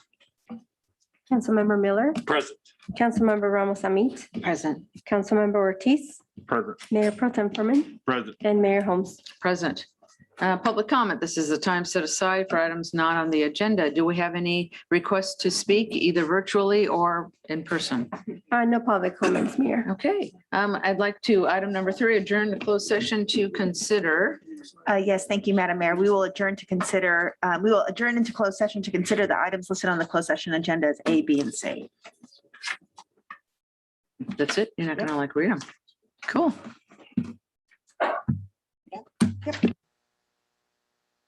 Councilmember Miller, Present. Councilmember Ramos Amit, Present. Councilmember Ortiz, Present. Mayor Pro Tem Furman, Present. and Mayor Holmes. Present. Public comment. This is the time set aside for items not on the agenda. Do we have any requests to speak either virtually or in person? No public comments, Mayor. Okay, I'd like to, item number 3, adjourn the closed session to consider. Yes, thank you, Madam Mayor. We will adjourn into closed session to consider the items listed on the closed session agenda as A, B, and C. That's it? You're not gonna like read them? Cool.